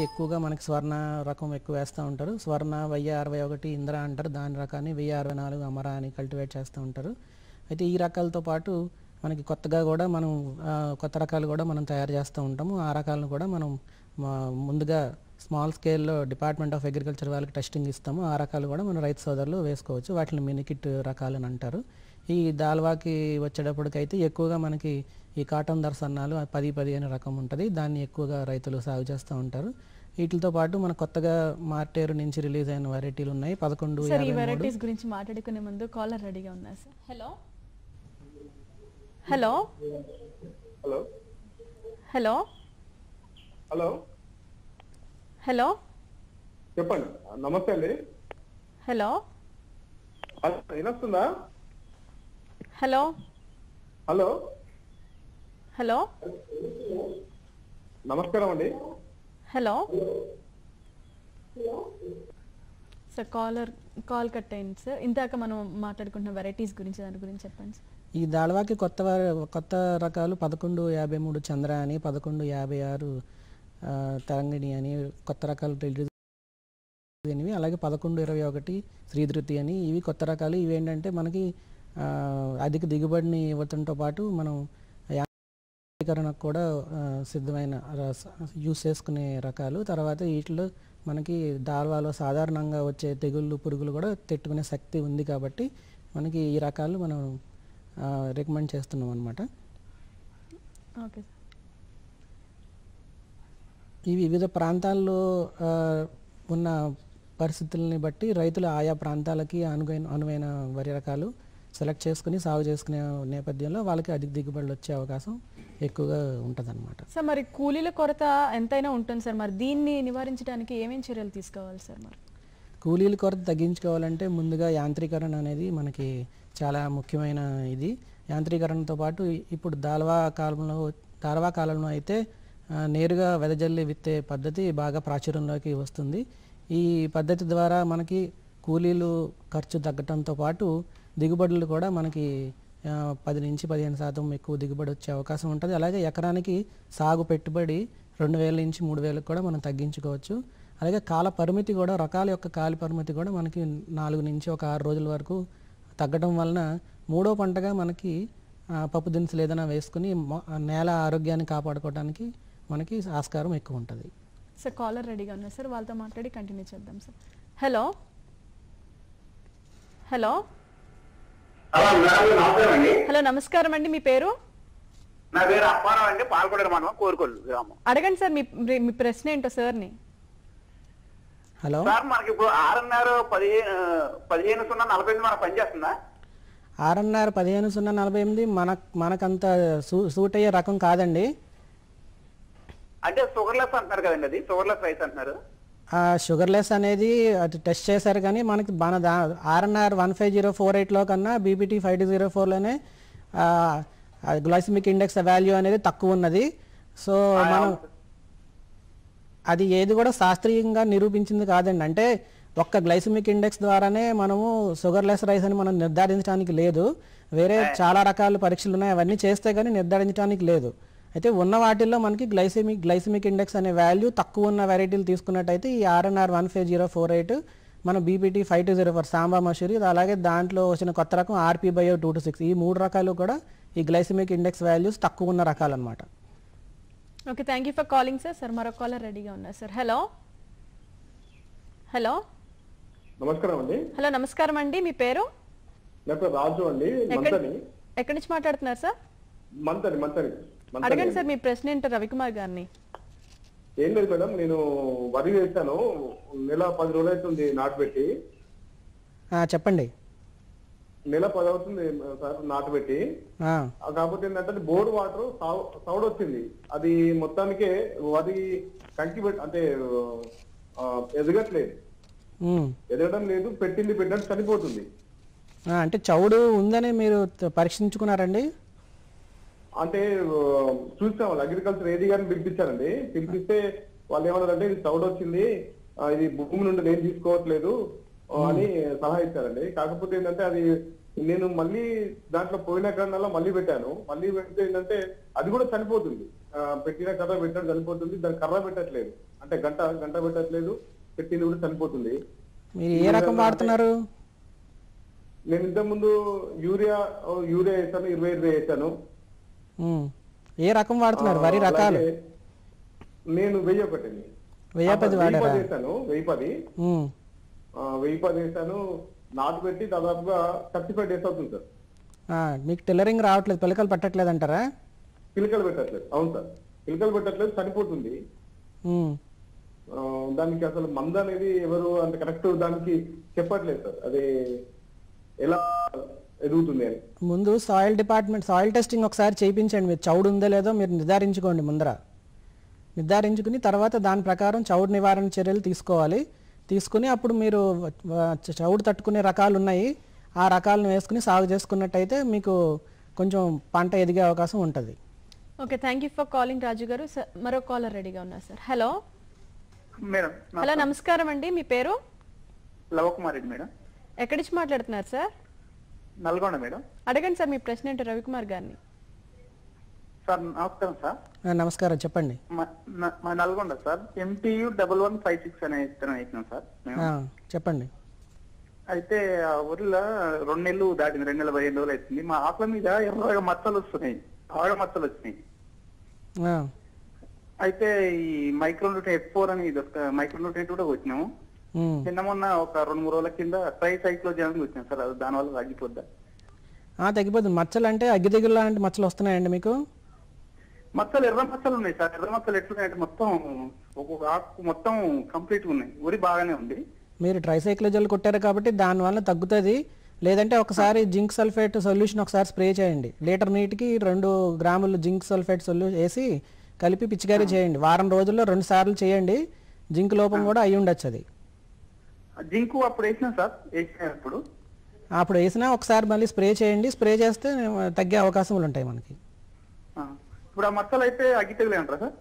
ఎక్కువగా మనకి స్వర్ణ రకం ఎక్కువ వేస్తూ ఉంటారు. స్వర్ణ 1061 ఇంద్ర అంటారు, దాని రకాన్ని 1064 అమర అని కల్టివేట్ చేస్తూ ఉంటారు. అయితే ఈ రకాలతో పాటు మనకి కొత్తగా కూడా మనం కొత్త రకాలు కూడా మనం తయారు చేస్తూ ఉంటాము. ఆ రకాలను కూడా మనం ముందుగా స్మాల్ స్కేల్లో డిపార్ట్మెంట్ ఆఫ్ అగ్రికల్చర్ వాళ్ళకి టెస్టింగ్ ఇస్తాము. ఆ రకాలు కూడా మన రైతు సోదరులు వేసుకోవచ్చు. వాటిని మినికిట్ రకాలు అని అంటారు. ఈ దాల్వాకి వచ్చేటప్పటికైతే ఎక్కువగా మనకి ఈ కాటన్ దర్శనాలు 10-15 రకం ఉంటుంది. దాన్ని ఎక్కువగా రైతులు సాగు చేస్తూ ఉంటారు. వీటితో పాటు మన కొత్తగా మార్టేరు నుంచి రిలీజ్ అయిన వెరైటీలు ఉన్నాయి. 11 సార్ ఈ వెరైటీస్ గురించి మాట్లాడుకునే ముందు కాలర్ రెడీగా ఉన్నారు sir. Hello hello hello hello hello hello చెప్పండి. నమస్తే అండి. హలో వినొస్తుందా? హలో హలో హలో నమస్కారం అండి. హలో సార్ కాల్ కట్ అయింది సార్. ఇందాక మనం మాట్లాడుకుంటున్న వెరైటీస్ గురించి దాని గురించి చెప్పండి సార్. ఈ దాల్వాకి కొత్త రకాలు 1153 చంద్ర అని, 1156 తరంగిణి అని కొత్త రకాలు రిలీజ్ అయినవి. అలాగే 1121 శ్రీధృతి అని, ఇవి కొత్త రకాలు. ఇవి ఏంటంటే మనకి అధిక దిగుబడిని ఇవ్వడంతో పాటు మనం యాంత్రీకరణకు కూడా సిద్ధమైన యూస్ చేసుకునే రకాలు. తర్వాత వీటిలో మనకి దాల్వాలో సాధారణంగా వచ్చే తెగుళ్ళు పురుగులు కూడా తట్టుకునే శక్తి ఉంది కాబట్టి మనకి ఈ రకాలు మనం రికమెండ్ చేస్తున్నాం అన్నమాట. Okay sir. ఇవి వివిధ ప్రాంతాల్లో ఉన్న పరిస్థితులని బట్టి రైతులు ఆయా ప్రాంతాలకి అనువైన వరి రకాలు సెలెక్ట్ చేసుకుని సాగు చేసుకునే నేపథ్యంలో వాళ్ళకి అధిక దిగుబడులు వచ్చే అవకాశం ఎక్కువగా ఉంటుందన్నమాట. సార్ మరి కూలీల కొరత ఎంతైనా ఉంటుంది సార్. మరి దీన్ని నివారించడానికి ఏమేమి చర్యలు తీసుకోవాలి సార్? మరి కూలీల కొరత తగ్గించుకోవాలంటే ముందుగా యాంత్రీకరణ అనేది మనకి చాలా ముఖ్యమైన ఇది. యాంత్రీకరణతో పాటు ఇప్పుడు దాల్వా కాలంలో అయితే నేరుగా వెదజల్లి విత్తే పద్ధతి బాగా ప్రాచుర్యంలోకి వస్తుంది. ఈ పద్ధతి ద్వారా మనకి కూలీలు ఖర్చు తగ్గడంతో పాటు దిగుబడులు కూడా మనకి 10-15% ఎక్కువ దిగుబడి వచ్చే అవకాశం ఉంటుంది. అలాగే ఎకరానికి సాగు పెట్టుబడి 2000 నుంచి 3000 కూడా మనం తగ్గించుకోవచ్చు. అలాగే కాల పరిమితి కూడా, రకాల యొక్క కాల పరిమితి కూడా మనకి 4 నుంచి 6 రోజుల వరకు తగ్గడం వలన మూడో పంటగా మనకి పప్పు దినుసులు ఏదైనా వేసుకుని నేల ఆరోగ్యాన్ని కాపాడుకోవడానికి మనకి ఆస్కారం ఎక్కువ ఉంటుంది. సార్ కాలర్ రెడీగా ఉన్నారు సార్, వాళ్ళతో మాట్లాడి కంటిన్యూ చేద్దాం సార్. హలో హలో హలో నమస్కారం అండి, మీ పేరు? నా పేరు అప్పారావు అండి, పాల్గొండ మండలం కోరుకోలు గ్రామం. అడగండి సార్ మీ ప్రశ్న ఏంటో సార్ని. హలో సార్, మనకి ఇప్పుడు 6.15.15.048 మనకు పనిచేస్తుందా? 6.15.048 మనకంత సూట్ అయ్యే రకం కాదండి. అంటే షుగర్లెస్ అంటున్నారు కదండి, అది షుగర్లెస్ రైస్ అంటున్నారు. షుగర్లెస్ అనేది అది టెస్ట్ చేశారు కానీ మనకి మన RNR 15048లో కన్నా BPT 5204లోనే గ్లైసిమిక్ ఇండెక్స్ వాల్యూ అనేది తక్కువ ఉన్నది. సో మనం అది ఏది కూడా శాస్త్రీయంగా నిరూపించింది కాదండి. అంటే ఒక్క గ్లైసిమిక్ ఇండెక్స్ ద్వారానే మనము షుగర్లెస్ రైస్ అని మనం నిర్ధారించడానికి లేదు. వేరే చాలా రకాల పరీక్షలు ఉన్నాయి, అవన్నీ చేస్తే కానీ నిర్ధారించడానికి లేదు. అయితే ఉన్న వాటిల్లో మనకి గ్లైసిమిక్ ఇండెక్స్ అనే వాల్యూ తక్కువ ఉన్న వెరైటీలు తీసుకున్నట్టయితే ఈ RNR 15048 మన BPT 5204 సాంబా మసూరి, అలాగే దాంట్లో వచ్చిన కొత్త రకం RP Bio 226, ఈ 3 రకాలు కూడా ఈ గ్లైసిమిక్ ఇండెక్స్ వాల్యూస్ తక్కువ ఉన్న రకాలు అనమాట. Okay, thank you for calling sir. Sir మరో కాలర్ రెడీగా ఉన్నారు సార్. హలో హలో నమస్కారం అండి. హలో నమస్కారం అండి, మీ పేరు? నా పేరు రాజు అండి. ఎక్కడి నుంచి మాట్లాడుతున్నారు సార్? మంతని. అడగండి సార్ మీ ప్రశ్న ఏంటో రవికుమార్ గారిని. ఏం లేదు మేడం, నేను వరి వేసాను, నెల 10 రోజులు అవుతుంది నాటు పెట్టి. చెప్పండి. నెల 10 అవుతుంది సార్ నాటు పెట్టి. కాకపోతే ఏంటంటే బోర్ వాటర్ సౌడ్ వచ్చింది. అది మొత్తానికే వరి కంకి అంటే ఎదగట్లేదు, ఎదగడం లేదు, పెట్టినట్టు చనిపోతుంది. అంటే చౌడు ఉందని మీరు పరీక్షించుకున్నారండి? అంటే చూసాం, వాళ్ళు అగ్రికల్చర్ ఏది గారిని పిలిపించారండి. పిలిపిస్తే వాళ్ళు ఏమన్నారంటే ఇది చౌడు వచ్చింది, ఇది భూమి నుండి నేను తీసుకోవట్లేదు అని సలహా ఇచ్చారండి. కాకపోతే ఏంటంటే అది నేను మళ్ళీ దాంట్లో పోయిన కన్నా మళ్ళీ పెట్టాను. మళ్ళీ పెడితే ఏంటంటే అది కూడా చనిపోతుంది, పెట్టిన కర్ర పెట్టడం చనిపోతుంది, దాని కర్ర పెట్టట్లేదు. అంటే గంట పెట్టట్లేదు, పెట్టింది కూడా చనిపోతుంది. మీరు ఏ రకం వాడుతున్నారు? నేను ఇంతకుముందు యూరియా వేసాను, 20 వేసాను. ఏ రకం వాడుతున్నారు? వరి రకాలు? నేను 1001 వేసాను. 1010 వేసాను. నాటు పెట్టి దాదాపుగా 35 డేస్ అవుతుంది సార్. మీకు టెల్లరింగ్ రావట్లేదు, పిలకలు పెట్టట్లేదు అంటారా? పిలకలు పెట్టట్లేదు. అవును సార్, పిలకలు పెట్టట్లేదు, చనిపోతుంది. దానికి అసలు మందు అనేది ఎవరు అంటే కరెక్ట్ దానికి చెప్పట్లేదు సార్, అది ఎలా ఎదుగుతుంది అని. ముందు సాయిల్ డిపార్ట్మెంట్ సాయిల్ టెస్టింగ్ ఒకసారి చేయించండి. మీరు చౌడు ఉందో లేదో మీరు నిర్ధారించుకోండి. నిర్ధారించుకుని తర్వాత దాని ప్రకారం చౌడు నివారణ చర్యలు తీసుకోవాలి. తీసుకుని అప్పుడు మీరు చౌడు తట్టుకునే రకాలు ఉన్నాయి, ఆ రకాలను వేసుకుని సాగు చేసుకున్నట్టయితే మీకు కొంచెం పంట ఎదిగే అవకాశం ఉంటుంది. Okay, thank you for calling Raju గారు. మరో కాలర్ రెడీగా ఉన్నారు సార్. Hello madam. హలో, నమస్కారం అండి. మీ పేరు? లవకుమార్ రెడ్డి మేడం. ఎక్కడి నుంచి మాట్లాడుతున్నారు సార్? నల్గొండ మేడం. అడగండి సార్ మీ ప్రశ్న ఏంటో రవికుమార్ గారిని. సార్ నమస్కారం సార్. నమస్కారం, చెప్పండి. మా నల్గొండ సార్. MTU 1156 అనే విత్తనం వేసినాం సార్ మేము. చెప్పండి. అయితే ఆ ఊర్లో 2 నెలలు దాటింది, 2 నెలల 15 రోజులు అవుతుంది. మా ఆకుల మీద ఎర్రగా మచ్చలు వస్తున్నాయి, బాగా మచ్చలు వచ్చినాయి. అయితే ఈ మైక్రోన్యూట్రియంట్ F4 అని ఇది ఒక మైక్రోన్యూట్రియంట్ కూడా వచ్చినాము. నిన్న మొన్న ఒక 2-3 రోజుల కింద ట్రైసైక్లోజన్ వచ్చినాం సార్, అది దానివల్ల తగ్గిపోద్దా? తగ్గిపోతుంది. మచ్చలు అంటే అగ్గి తెగులు లాంటి మచ్చలు వస్తున్నాయండి మీకు? మచ్చలు ఎర్ర మచ్చలు ఉన్నాయి సార్. ఎర్ర మచ్చలు ఎట్లున్నాయంటే మొత్తం ఒక్కొక్క ఆకు మొత్తం కంప్లీట్ గా ఉన్నాయి. ఊరి బాగానే ఉంది. మీరు ట్రైసైక్లోజల్ కొట్టారు కాబట్టి దానివల్ల తగ్గుతుంది. లేదంటే ఒకసారి జింక్ సల్ఫేట్ సొల్యూషన్ ఒకసారి స్ప్రే చేయండి. లీటర్ నీటికి 2 గ్రాములు జింక్ సల్ఫేట్ వేసి కలిపి పిచికారీ చేయండి. వారం రోజుల్లో 2 సార్లు చేయండి. జింక్ లోపం కూడా అయి ఉండొచ్చు. అది జింకు అప్పుడు వేసినా సార్, అప్పుడు వేసినా ఒకసారి మళ్ళీ స్ప్రే చేయండి. స్ప్రే చేస్తే తగ్గే అవకాశములు ఉంటాయి మనకి. ఇప్పుడు ఆ మచ్చలు అయితే అగ్గి తెగులు అంటారా సార్?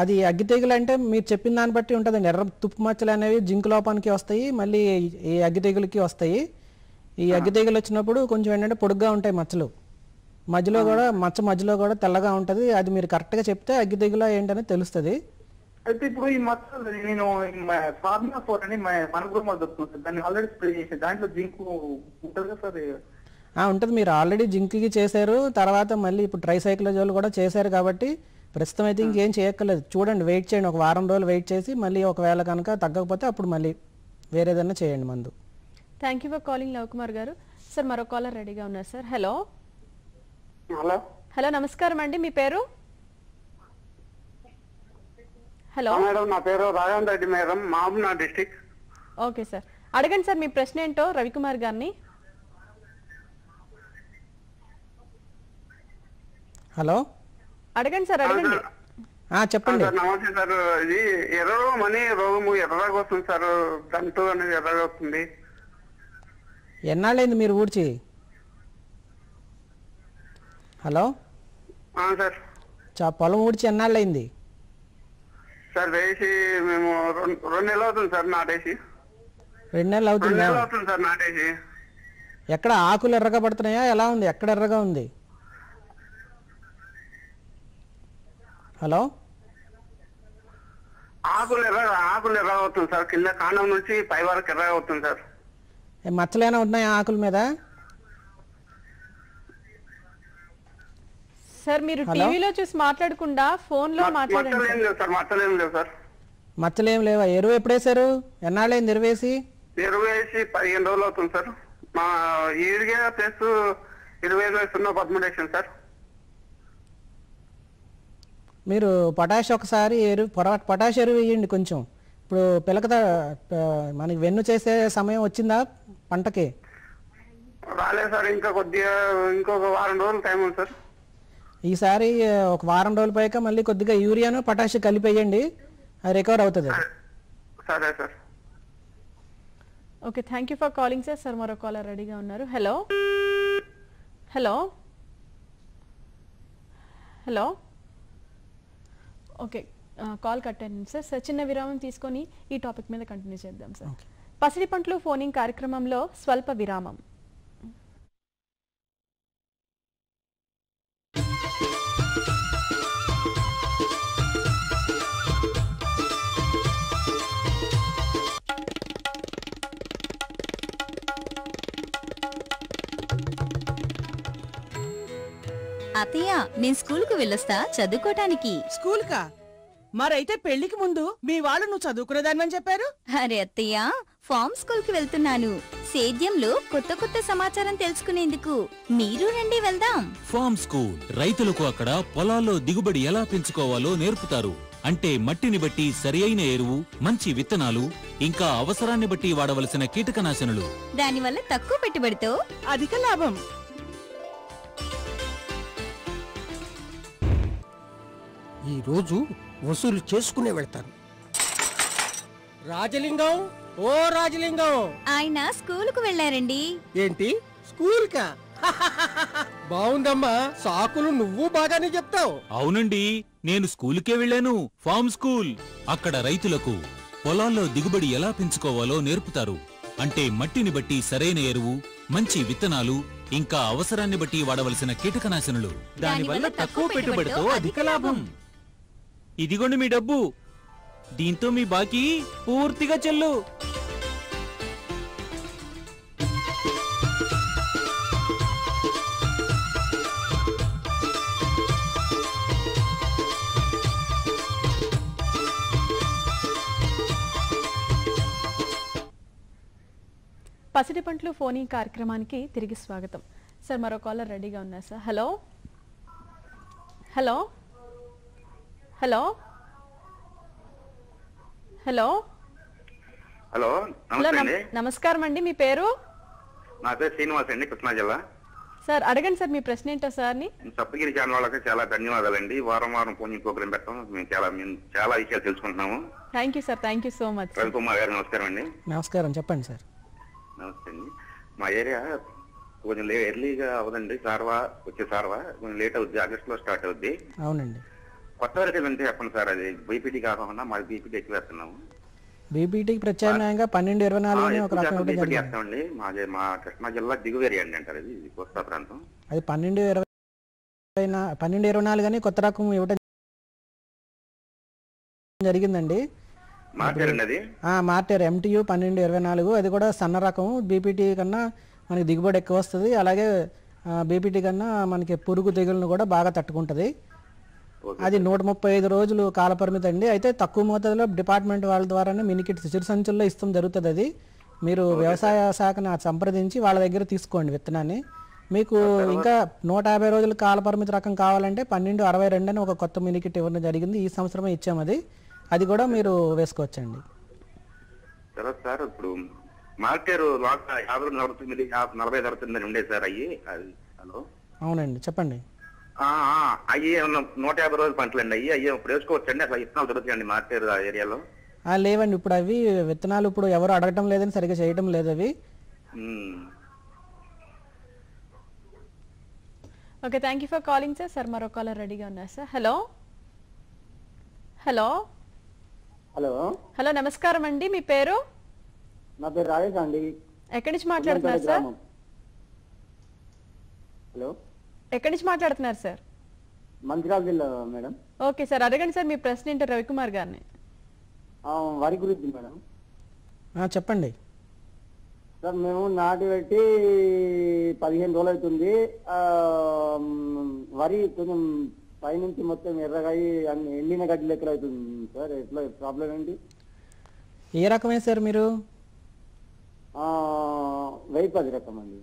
అది అగ్గి తెగులు అంటే మీరు చెప్పిన దాన్ని బట్టి ఉంటుందండి. ఎర్ర తుప్పు మచ్చలు అనేవి జింక్ లోపానికి వస్తాయి, మళ్ళీ ఈ అగ్గి తెగులకి వస్తాయి. ఈ అగ్గి తెగులు వచ్చినప్పుడు కొంచెం ఏంటంటే పొడుగ్గా ఉంటాయి మచ్చలు, మధ్యలో కూడా తెల్లగా ఉంటుంది. అది మీరు కరెక్ట్గా చెప్తే అగ్గి తెగులు ఏంటనేది తెలుస్తుంది. అయితే ఇప్పుడు ఈ మచ్చలు నేను ఫార్ములా 4 అని మన గ్రూప్ దొరుకుతుంది, దాన్ని ఆల్రెడీ స్ప్రే చేసి దాంట్లో జింక్ ఉంటుంది కదా సార్? ఉంటుంది. మీరు ఆల్రెడీ జింక్కి చేశారు, తర్వాత మళ్ళీ ఇప్పుడు ట్రైసైక్లోజోల్ కూడా చేశారు కాబట్టి ప్రస్తుతం అయితే ఇంకేం చేయక్కర్లేదు. చూడండి, వెయిట్ చేయండి, ఒక వారం రోజులు వెయిట్ చేసి మళ్ళీ ఒకవేళ కనుక తగ్గకపోతే అప్పుడు మళ్ళీ వేరేదన్నా చేయండి మందు. Thank you for calling Lavakumar గారు. సార్ మరో కాలర్ రెడీగా ఉన్నారు సార్. హలో హలో, నమస్కారం అండి. మీ పేరు? హలో మేడం, నా పేరు Rajendra Reddy madam, Mahabubnagar district. Okay sir, అడగండి సార్ మీ ప్రశ్న ఏంటో రవికుమార్ గారిని. హలో, అడగండి సార్, అడగండి. చెప్పండి. నమస్తే సార్. ఇది ఎర్ర రోగం అని రోగము ఎర్రగా వస్తుంది సార్, దంటు అనేది ఎర్రగా వస్తుంది. ఎన్నాళ్ళైంది మీరు ఊడ్చి? హలో సార్, పొలం ఊడ్చి ఎన్నాళ్ళైంది సార్? వేసి మేము 2 నెలలు అవుతుంది సార్ నాటేసి. 2 నెలలు అవుతుంది సార్ నాటేసి. ఎక్కడ ఆకులు ఎర్రగా పడుతున్నాయా? ఎలా ఉంది? ఎక్కడ ఎర్రగా ఉంది? హలో, ఆకులు ఎర్రగా అవుతుంది సార్, కింద కాండం నుంచి పై వరకు ఎర్రగా అవుతుంది సార్. మచ్చలేనా ఉన్నాయా ఆకుల మీద? సార్ మీరు టీవీలో చూసి మాట్లాడకుండా ఫోన్ లో మాట్లాడండి. మచ్చలేం లేవా? ఎరువు ఎప్పుడు వేసారు? ఎన్నాళ్ళైంది ఎరువు వేసి? 15 రోజులు అవుతుంది సార్. మా యూరియా ప్లస్ 25 వేసాను సార్. మీరు పొటాష్ ఒకసారి పొటాష్ ఎరువు వేయండి కొంచెం. ఇప్పుడు మనకి వెన్ను చేసే సమయం వచ్చిందా పంటకి? రాలేదు సార్, ఇంకా కొద్దిగా ఇంకొక వారం రోజులు టైం ఉంది సార్. ఈసారి ఒక వారం రోజుల పైగా మళ్ళీ కొద్దిగా యూరియాను పొటాష్ కలిపేయండి, అది రికవర్ అవుతుంది. సరే sir. Okay, thank you for calling sir. Sir మరో కాలర్ రెడీగా ఉన్నారు. Hello hello hello, okay, call cut అయింది సార్. సార్ చిన్న విరామం తీసుకొని ఈ టాపిక్ మీద కంటిన్యూ చేద్దాం సార్. పసిడి పంటలు ఫోనింగ్ కార్యక్రమంలో స్వల్ప విరామం. అత్తయ్య నేను స్కూల్ కు వెళ్ళొస్తా చదువుకోటానికి. స్కూల్ కా? మరైతే పెళ్లికి ముందు మీ వాళ్ళు నువ్వు చదువుకునేదాన్ని చెప్పారు. అరే అత్తయ్య, ఫార్మ్ స్కూల్ కి వెళ్తున్నాను. సేద్యంలో కొత్త కొత్త సమాచారం తెలుసుకునేందుకు. మీరు రండి వెళ్దాం. ఫార్మ్ స్కూల్ రైతులకు అక్కడ పొలాల్లో దిగుబడి ఎలా పెంచుకోవాలో నేర్పుతారు. అంటే మట్టిని బట్టి సరియైన ఎరువు, మంచి విత్తనాలు, ఇంకా అవసరాన్ని బట్టి వాడవలసిన కీటకనాశనులు. దానివల్ల తక్కువ పెట్టుబడితో అధిక లాభం. ఈ రోజు వసూలు చేసుకునే వెళ్తాను. రాజలింగం, ఓ రాజలింగం. ఆయన స్కూల్ కు వెళ్లారండి. ఏంటి స్కూల్ కా? బాగుందమ్మా, సాకులు నువ్వు బాగానే చెప్తావు. అవునండి, నేను స్కూలుకే వెళ్ళాను. Farm school. అక్కడ రైతులకు పొలాల్లో దిగుబడి ఎలా పెంచుకోవాలో నేర్పుతారు. అంటే మట్టిని బట్టి సరైన ఎరువు, మంచి విత్తనాలు, ఇంకా అవసరాన్ని బట్టి వాడవలసిన కీటకనాశనులు. దానివల్ల తక్కువ పెట్టుబడితో అధిక లాభం. ఇదిగోండి మీ డబ్బు. దీంతో మీ బాకీ పూర్తిగా చెల్లు. పసిడి పంటలు ఫోనీ కార్యక్రమానికి తిరిగి స్వాగతం. సార్ మరో కాలర్ రెడీగా ఉన్నారు sir. Hello hello hello hello hello, hello నమస్తే అండి. నమస్కారం అండి, మీ పేరు? నా పేరు శ్రీనివాస్ అండి, కృష్ణా జిల్లా. సార్ అడగండి సార్, మీ ప్రశ్న ఏంటో సార్ని. సప్తగిరి ఛానల్ వాళ్ళకి చాలా ధన్యవాదాలండి. వారం వారం ఫోన్ ప్రోగ్రామ్ పెట్టడం మేము చాలా విషయాలు తెలుసుకుంటున్నాము. Thank you sir, thank you so much. Ravikumar గారు నమస్కారం అండి. నమస్కారం, చెప్పండి సార్. నమస్తే అండి. మా ఏరియా కొంచెం ఎర్లీగా అవదండి. సార్వా కొంచెం లేట్ అవుద్ది, ఆగస్ట్ లో స్టార్ట్ అవుద్ది. అవునండి. కొత్త వరకు అంటే చెప్పండి సార్, అది బీపీటీ కాకుండా మాది బీపీటీ ఎక్కువ వేస్తున్నాము. బీపీటీకి ప్రత్యామ్నాయంగా 1224 అనే ఒక రకం ఒకటి జరిగింది. వేస్తామండి. మా కృష్ణా జిల్లా దిగువ ఏరియా అండి అంటారు, ఇది కోస్తా ప్రాంతం. అది 1224 అని కొత్త రకం ఇవ్వడం జరిగిందండి. మార్చారండి అది. మార్చారు, MTU 1224. అది కూడా సన్న రకం. బీపీటీ కన్నా మనకి దిగుబడి ఎక్కువ వస్తుంది. అలాగే బీపీటీ కన్నా మనకి పురుగు తెగులను కూడా బాగా తట్టుకుంటుంది. అది 135 రోజులు కాలపరిమితి అండి. అయితే తక్కువ మోతాదులో డిపార్ట్మెంట్ వాళ్ళ ద్వారానే మినికిట్ చిరు సంచుల్లో ఇస్తాం జరుగుతుంది. అది మీరు వ్యవసాయ శాఖని సంప్రదించి వాళ్ళ దగ్గర తీసుకోండి విత్తనాన్ని. మీకు ఇంకా 150 రోజుల కాలపరిమితి రకం కావాలంటే 1262 అని ఒక కొత్త మినికిట్ ఇవ్వడం జరిగింది. ఈ సంవత్సరమే ఇచ్చాము అది. అది కూడా మీరు వేసుకోవచ్చండి. తర్వాత సార్ ఇప్పుడు మార్కెట్ 50-49 జరుగుతుందని ఉండే సార్ అయ్యి. హలో, అవునండి, చెప్పండి. అయ్యి 150 రోజుల పంటలండి. అయ్యి ఇప్పుడు వేసుకోవచ్చండి? అసలు విత్తనాలు దొరుకుతాయండి మార్కెట్ ఏరియాలో? లేవండి, ఇప్పుడు అవి విత్తనాలు ఇప్పుడు ఎవరు అడగటం లేదని సరిగ్గా చేయటం లేదు అవి. Okay, thank you for calling sir. Sir మరో కాలర్ రెడీగా ఉన్నారు sir. Hello hello hello hello నమస్కారం అండి, మీ పేరు? నా పేరు రాజేష్ అండి. ఎక్కడి నుంచి మాట్లాడుతున్నారు సార్? హలో, ఎక్కడి నుంచి మాట్లాడుతున్నారు సార్? మంచిర్యాల జిల్లా మేడం. ఓకే సార్, అడగండి సార్, మీ ప్రశ్న ఏంటో రవికుమార్ గారిని. వరి గురించి మేడం. చెప్పండి సార్. మేము నాటి పెట్టి 15 రోజులు అవుతుంది. వరి కొంచెం పైనుంచి మొత్తం ఎర్రగాయి అన్ని ఎండిన గడ్డి లెక్కలు అవుతుంది సార్. ఎట్లా ప్రాబ్లం ఏంటి? ఏ రకమే సార్ మీరు? 1010 రకం అండి.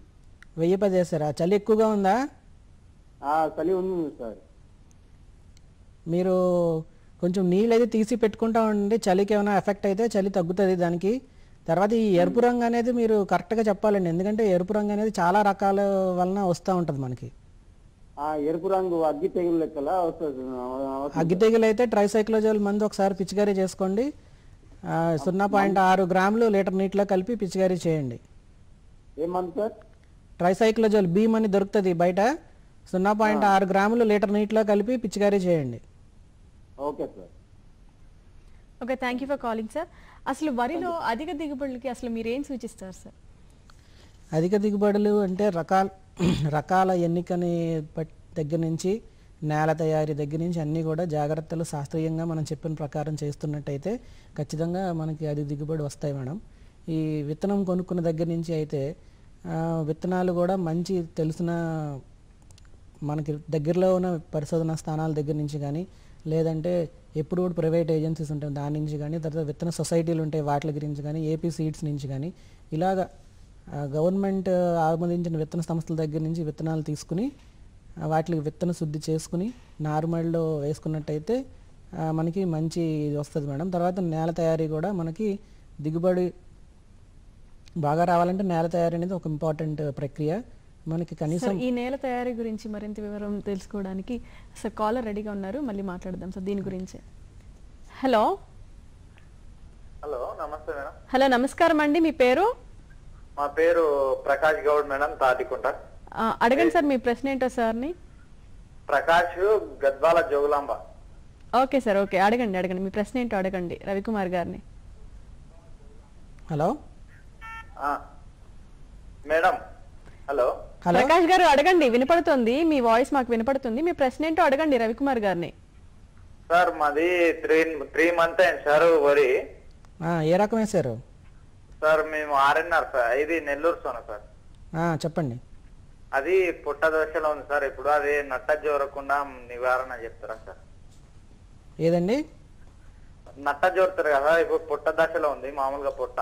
1010 వేసారా? చలి ఎక్కువగా ఉందా? చలి ఉంది సార్. మీరు కొంచెం నీళ్ళు అయితే తీసి పెట్టుకుంటా ఉండండి. చలికి ఏమైనా ఎఫెక్ట్ అయితే చలి తగ్గుతుంది దానికి. తర్వాత ఈ ఎరుపు రంగు అనేది మీరు కరెక్ట్గా చెప్పాలండి, ఎందుకంటే ఎరుపు రంగు అనేది చాలా రకాల వలన వస్తూ ఉంటుంది మనకి. ఎరుపు రంగు అగ్గి తెగులు లెక్కలా వస్తుంది. అగ్గి తెగులు అయితే ట్రైసైక్లోజోల్ మందు ఒకసారి పిచికారీ చేసుకోండి. 0.6 గ్రాములు లీటర్ నీటిలో కలిపి పిచికారీ చేయండి. ఏ మందు సార్? ట్రైసైక్లోజోల్ బీమ్ అని దొరుకుతుంది బయట. 0.6 గ్రాములు లీటర్ నీటిలో కలిపి పిచికారీ చేయండి. Okay sir. Okay, thank you for calling sir. అసలు వరిలో అధిక దిగుబడులకి అసలు మీరు ఏం సూచిస్తారు సార్? అధిక దిగుబడులు అంటే రకాల ఎన్నికని దగ్గర నుంచి నేల తయారీ దగ్గర నుంచి అన్నీ కూడా జాగ్రత్తలు శాస్త్రీయంగా మనం చెప్పిన ప్రకారం చేస్తున్నట్టయితే ఖచ్చితంగా మనకి అది దిగుబడి వస్తాయి మేడం. ఈ విత్తనం కొనుక్కున్న దగ్గర నుంచి అయితే విత్తనాలు కూడా మంచి తెలిసిన మనకి దగ్గరలో ఉన్న పరిశోధనా స్థానాల దగ్గర నుంచి కానీ, లేదంటే ఎప్పుడు కూడా ప్రైవేట్ ఏజెన్సీస్ ఉంటాయి దాని నుంచి కానీ, తర్వాత విత్తన సొసైటీలు ఉంటాయి వాటి గురించి కానీ, ఏపీ సీడ్స్ నుంచి కానీ, ఇలాగ గవర్నమెంట్ ఆమోదించిన విత్తన సంస్థల దగ్గర నుంచి విత్తనాలు తీసుకుని వాటికి విత్తన శుద్ధి చేసుకుని నార్మల్లో వేసుకున్నట్టయితే మనకి మంచి ఇది వస్తుంది మేడం. తర్వాత నేల తయారీ కూడా మనకి దిగుబడి బాగా రావాలంటే నేల తయారీ అనేది ఒక ఇంపార్టెంట్ ప్రక్రియ. మనకి కనీసం ఈ నేల తయారీ గురించి మరింత వివరం తెలుసుకోవడానికి సార్ కాలర్ రెడీగా ఉన్నారు, మళ్ళీ మాట్లాడదాం సార్ దీని గురించి. హలో హలో నమస్తే మేడం. హలో నమస్కారం అండి, మీ పేరు? మా పేరు ప్రకాష్ గౌడ్ మేడం, తాటికుంట. అడగండి సార్ మీ ప్రశ్న ఏంటో సార్ని. Prakash Gadwal Jogulamba. Okay sir, okay అడగండి మీ ప్రశ్న ఏంటో అడగండి రవికుమార్ గారిని. Hello madam. హలో ప్రకాష్ గారు అడగండి, వినపడుతుంది మీ వాయిస్ మాకు వినపడుతుంది. మీ ప్రశ్న ఏంటో అడగండి రవికుమార్ గారిని. సార్ మాది 3 months అయింది సార్ వరి. ఏ రకం వేశారు సార్? మేము RNR సార్, ఇది నెల్లూరు సోనా సార్. చెప్పండి. అది పుట్ట దశలో ఉంది సార్ ఇప్పుడు. అది నట్ట జోరకుండా నివారణ చెప్తారా సార్? ఏదండి? నట్ట జోరుతారు కదా ఇప్పుడు, పుట్ట దశలో ఉంది మామూలుగా పుట్ట.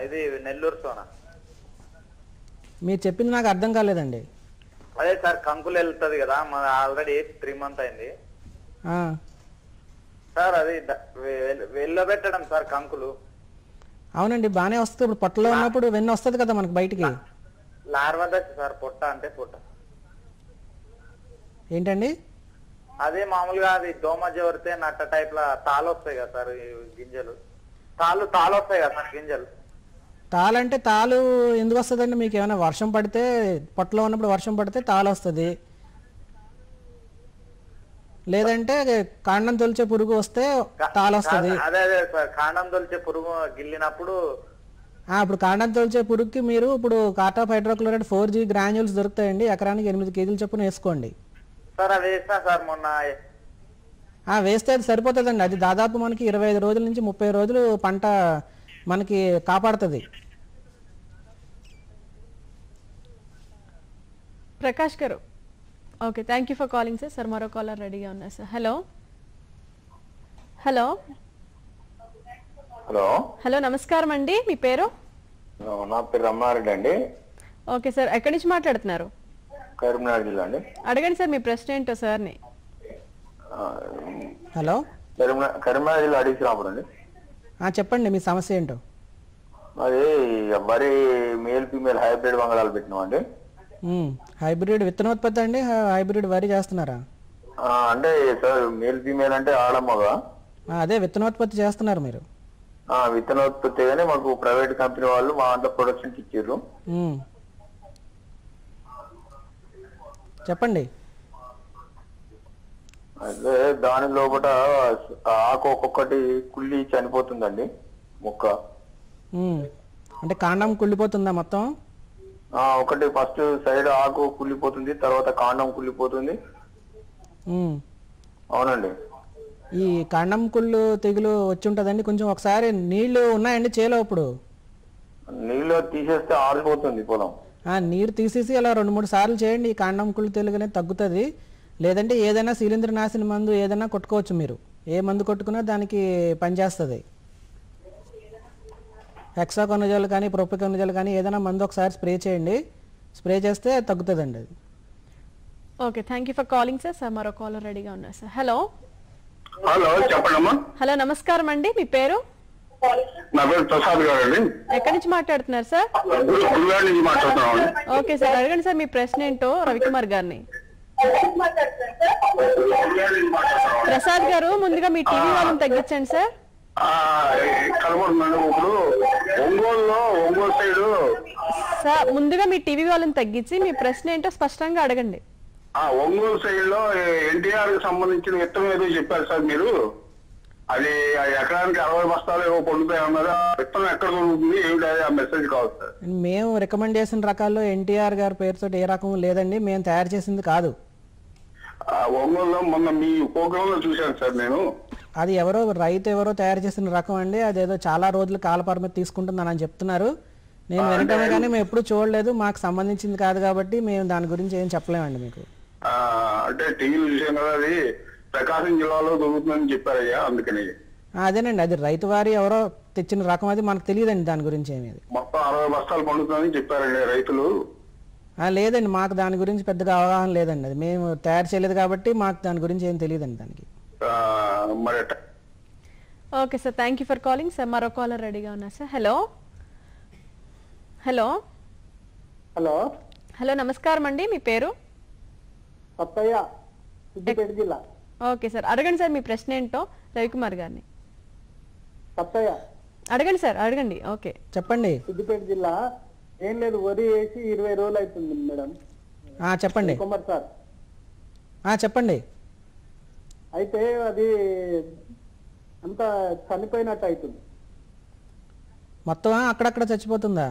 ఇది నెల్లూరు సోనా. మీరు చెప్పింది నాకు అర్థం కాలేదండి. అదే సార్ కంకులు వెళ్తుంది కదా, మన ఆల్రెడీ 3 months అయింది సార్. అది వెళ్ళబెట్టడం సార్ కంకులు. అవునండి బాగానే వస్తుంది. ఇప్పుడు పొట్టలో ఉన్నప్పుడు వెన్న వస్తుంది కదా మనకి బయటికి. లార్వా దశ సార్, పొట్ట అంటే పొట్ట. ఏంటండి? అదే మామూలుగా అది దోమ జోరితే నట్ట టైప్ లా తాళ్ళు వస్తాయి కదా సార్, గింజలు తాళ్ళు వస్తాయి కదా సార్ గింజలు. తాళు అంటే తాళు ఎందుకు వస్తుందండి? మీకు ఏమైనా వర్షం పడితే, పొట్టలో ఉన్నప్పుడు వర్షం పడితే తాళు వస్తుంది, లేదంటే కాండం తొలిచే పురుగు వస్తే తాళు వస్తుంది. అదే అదే సార్, కాండం తొలిచే పురుగు గిల్లినప్పుడు. ఇప్పుడు కాండం తొలిచే పురుగుకి మీరు ఇప్పుడు కార్టాప్ హైడ్రోక్లోరైడ్ 4G గ్రాన్యూల్స్ దొరుకుతాయండి, ఎకరానికి 8 kg చొప్పున వేసుకోండి సార్. అది వేసినా సార్ మొన్న. వేస్తే అది సరిపోతుందండి. అది దాదాపు మనకి 25 రోజుల నుంచి 30 రోజులు పంట మనకి కాపాడుతుంది. ప్రకాష్ గారు okay, thank you for calling sir. Sir మరో కాలర్ రెడీగా ఉన్నారు sir. Hello hello hello hello నమస్కారం అండి, మీ పేరు? నా పేరు రమణారెడ్డి అండి. ఓకే సార్, ఎక్కడి నుంచి మాట్లాడుతున్నారు? కరీంనగర్ జిల్లా అండి. అడగండి సార్ మీ ప్రశ్న ఏంటో సార్ని. హలో కరీంనగర్ జిల్లా అడిగిరాపురం అండి. చెప్పండి మీ సమస్య ఏంటో. అది వరి మేల్ ఫీమేల్ హైబ్రిడ్ వంగడాలు పెట్టినామండి. హైబ్రిడ్ విత్తనోత్పత్తి అండి? హైబ్రిడ్ వరి చేస్తున్నారా? అంటే సార్ మేల్ ఫీమేల్ అంటే ఆడమ్మగా. అదే విత్తనోత్పత్తి చేస్తున్నారు మీరు? విత్తనోత్పత్తి గానీ మాకు ప్రైవేట్ కంపెనీ వాళ్ళు మా అంతా ప్రొడక్షన్ ఇచ్చారు. చెప్పండి. అదే దాని లోపల ఆకు ఒక్కొక్కటి కుళ్ళి చనిపోతుందండి మొక్క. అంటే కాండం కుళ్ళిపోతుందా మొత్తం? ఒకటి ఫస్ట్ సైడ్ ఆకు కుళ్ళిపోతుంది, తర్వాత కాండం కుళ్ళిపోతుంది. అవునండి. ఈ కాండం కుళ్ళు తెగులు వచ్చి ఉంటుందండి. కొంచెం ఒకసారి నీళ్లు ఉన్నాయండి చేలో? ఇప్పుడు నీళ్ళు తీసేస్తే ఆరిపోతుంది పొలం. నీరు తీసేసి అలా 2-3 సార్లు చేయండి, ఈ కాండం కుళ్ళు తెగులు అనేది తగ్గుతుంది. లేదంటే ఏదైనా శిలీంద్రనాశిని మందు ఏదైనా కొట్టుకోవచ్చు మీరు. ఏ మందు కొట్టుకున్నా దానికి పనిచేస్తుంది. హెక్సాకొనజోల్ కానీ ప్రొపికొనజోల్ కానీ ఏదైనా మందు ఒకసారి స్ప్రే చేయండి, స్ప్రే చేస్తే తగ్గుతుందండి అది. Okay, thank you for calling sir. Sir మరో కాలర్ రెడీగా ఉన్నారు సార్. హలో హలో చెప్పండమ్మా. హలో నమస్కారం అండి, మీ పేరు? నా పేరు ప్రసాద్ గారు అండి. ఎక్కడి నుంచి మాట్లాడుతున్నారు సార్? గుడివాడ నుంచి మాట్లాడుతున్నాం. ఓకే సార్, అడగండి సార్ మీ ప్రశ్న ఏంటో రవికుమార్ గారిని. ప్రసాద్ గారు ముందుగా మీ టీవీ వాళ్ళని తగ్గించండి సార్. కనబడుతున్నాను ఇప్పుడు ఒంగోలు సైడ్. సార్ ముందుగా మీ టీవీ వాళ్ళని తగ్గించి మీ ప్రశ్న ఏంటో స్పష్టంగా అడగండి. ఒంగోలు సైడ్ లో ఎన్టీఆర్ కి సంబంధించిన విత్తనం ఏదో చెప్పారు సార్ మీరు. అది ఎకరానికి 60 బస్తాలు ఏవో పొందుతాయి అన్నారు. విత్తనం ఎక్కడ దొరుకుతుంది ఏమిటి, ఆ మెసేజ్ కావాలి సార్. మేము రికమెండ్ చేసిన రకాల్లో ఎన్టీఆర్ గారి పేరుతో ఏ రకం లేదండి, మేము తయారు చేసింది కాదు. ఒంగోలులో మొన్న మీ ప్రోగ్రామ్ లో చూశాను సార్ నేను. అది రైతు ఎవరో తయారు చేసిన రకం అండి. అదేదో చాలా రోజులు కాల పరిమితి తీసుకుంటుందని చెప్తున్నారు. నేను వినటమే కానీ మేము ఎప్పుడు చూడలేదు, మాకు సంబంధించింది కాదు కాబట్టి మేము దాని గురించి ఏం చెప్పలేమండి మీకు. అంటే టీవీలు చూసాను కదా, అది ప్రకాశం జిల్లాలో దొరుకుతుందని చెప్పారయ్యా, అందుకని. అదేనండి, అది రైతు వారి ఎవరో తెచ్చిన రకం, అది మనకు తెలియదండి దాని గురించి ఏమి. మొత్తం 60 బస్తాలు పండుతుందని చెప్పారండి రైతులు. లేదండి, మాకు దాని గురించి పెద్దగా అవగాహన లేదండి, అది మేము తయారు చేయలేదు కాబట్టి మాకు దాని గురించి ఏం తెలియదండి దానికి. Okay sir, thank you for calling sir. మరో కాలర్ రెడీగా ఉన్నారు sir. Hello hello hello hello నమస్కారం అండి, మీ పేరు? సత్తయ్య, సిద్దిపేట జిల్లా. ఓకే సార్, అడగండి సార్ మీ ప్రశ్న ఏంటో రవికుమార్ గారిని. సత్తయ్య అడగండి సార్, అడగండి. ఓకే చెప్పండి. సిద్దిపేట జిల్లా. ఏం లేదు, వరి వేసి 20 రోజులు అవుతుంది మేడం. చెప్పండి కుమార్ సార్. చెప్పండి. అయితే అది అంతా చనిపోయినట్టు అవుతుంది. మొత్తం అక్కడక్కడ చచ్చిపోతుందా?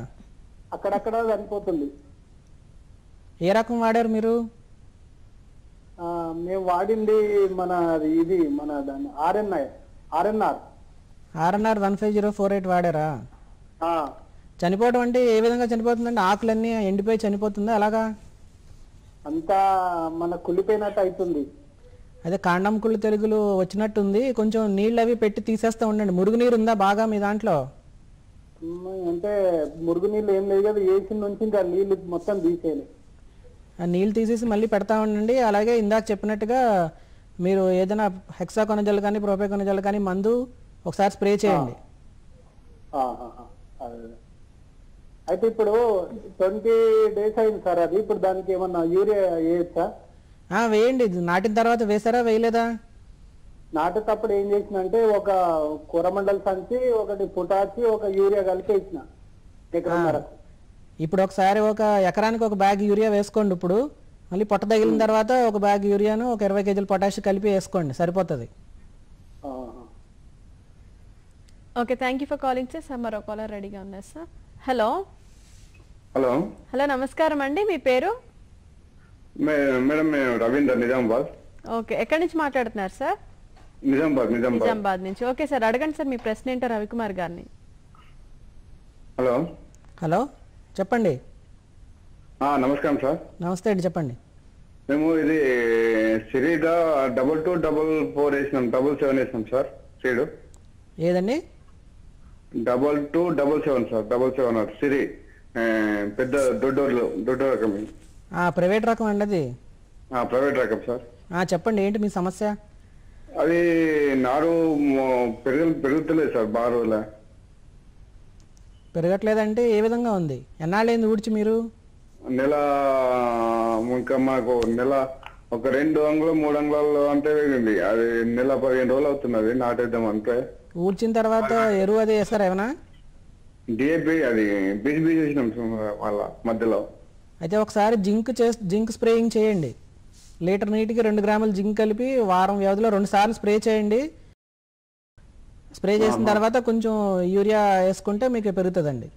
అక్కడక్కడ చనిపోతుంది. ఏ రకం వాడారు మీరు? మేము వాడింది మన ఇది మన దాన్ని ఆర్ఎన్ఆర్ 15048 వాడారా? చనిపోవడం అంటే ఏ విధంగా చనిపోతుందండి? ఆకులన్నీ ఎండిపోయి చనిపోతుందా అలాగా? అంతా మన కుళ్ళిపోయినట్టు అవుతుంది. అదే కాండం కుళ్ళు తెలుగులు వచ్చినట్టుంది, కొంచెం నీళ్ళు అవి పెట్టి తీసేస్తూ ఉండండి. మురుగునీరు ఉందా బాగా మీ దాంట్లో? అంటే మురుగునీళ్ళు ఏం లేదు కదా, వేసిన నుంచి ఇంకా నీళ్ళు మొత్తం తీసేయాలి. ఆ నీళ్ళు తీసేసి మళ్ళీ పెడతా ఉండండి. అలాగే ఇందాక చెప్పినట్టుగా మీరు ఏదైనా హెక్సాకొనజల్ కానీ ప్రోపేకొనజల్ కానీ మందు ఒకసారి స్ప్రే చేయండి. అయితే ఇప్పుడు 20 days అయింది సార్ అది. ఇప్పుడు దానికి ఏమన్నా యూరియా వేయచ్చా? వేయండి. నాటిన తర్వాత వేసారా వేయలేదా? నాటేటప్పుడు ఏం చేసిన అంటే ఒక కూరమండల సంచి, ఒకటి పొటాచి, ఒక యూరియా కలిపి వేసిన ఎకరన్నరకు. ఇప్పుడు ఒకసారి ఒక ఎకరానికి ఒక బ్యాగ్ యూరియా వేసుకోండి. ఇప్పుడు మళ్ళీ పొట్ట తగిలిన తర్వాత ఒక బ్యాగ్ యూరియాను ఒక 20 kg పొటాష్ కలిపి వేసుకోండి, సరిపోతుంది. Okay, thank you for calling sir. మరో కాలర్ రెడీగా ఉన్నారు సార్. హలో హలో హలో నమస్కారం అండి, మీ పేరు? మేడం రవీందర్, నిజామాబాద్. ఓకే, ఎక్కడి నుంచి మాట్లాడుతున్నారు సార్? నిజామాబాద్ నుంచి. ఓకే సార్, అడగండి సార్ మీ ప్రశ్న ఏంటో రవికుమార్ గారిని. హలో హలో చెప్పండి. నమస్కారం సార్. నమస్తే అండి, చెప్పండి. మేము ఇది సిరీగా 2244 వేసినాం, 77 వేసినాం సార్ సీడు. ఏదండి? 2277 సార్, 77 సిరి పెద్ద దొడ్డ రకం. ప్రైవేట్ రకం అండి అది? ప్రైవేట్ రకం సార్. చెప్పండి, ఏంటి మీ సమస్య? అది నారు పెరుగుతలేదు సార్, బాగా రోజుల పెరగట్లేదంటే ఏ విధంగా ఉంది? ఎన్నాళ్ళైంది ఊడ్చి మీరు? ఇంకా మాకు ఒక 2 అంగుళం 3 అంగుళాలు అంటే వేగింది. అది 15 రోజులు అవుతుంది అది నాటేద్దాం అంటే. ఊడ్చిన తర్వాత ఎరువు అది వేస్తారా ఏమన్నా? డిఏపి అది బీజీ చేసినాం వాళ్ళ మధ్యలో. అయితే ఒకసారి జింక్ స్ప్రేయింగ్ చేయండి. లీటర్ నీటికి 2 గ్రాములు జింక్ కలిపి వారం వ్యవధిలో 2 సార్లు స్ప్రే చేయండి. స్ప్రే చేసిన తర్వాత కొంచెం యూరియా వేసుకుంటే మీకు పెరుగుతుందండి.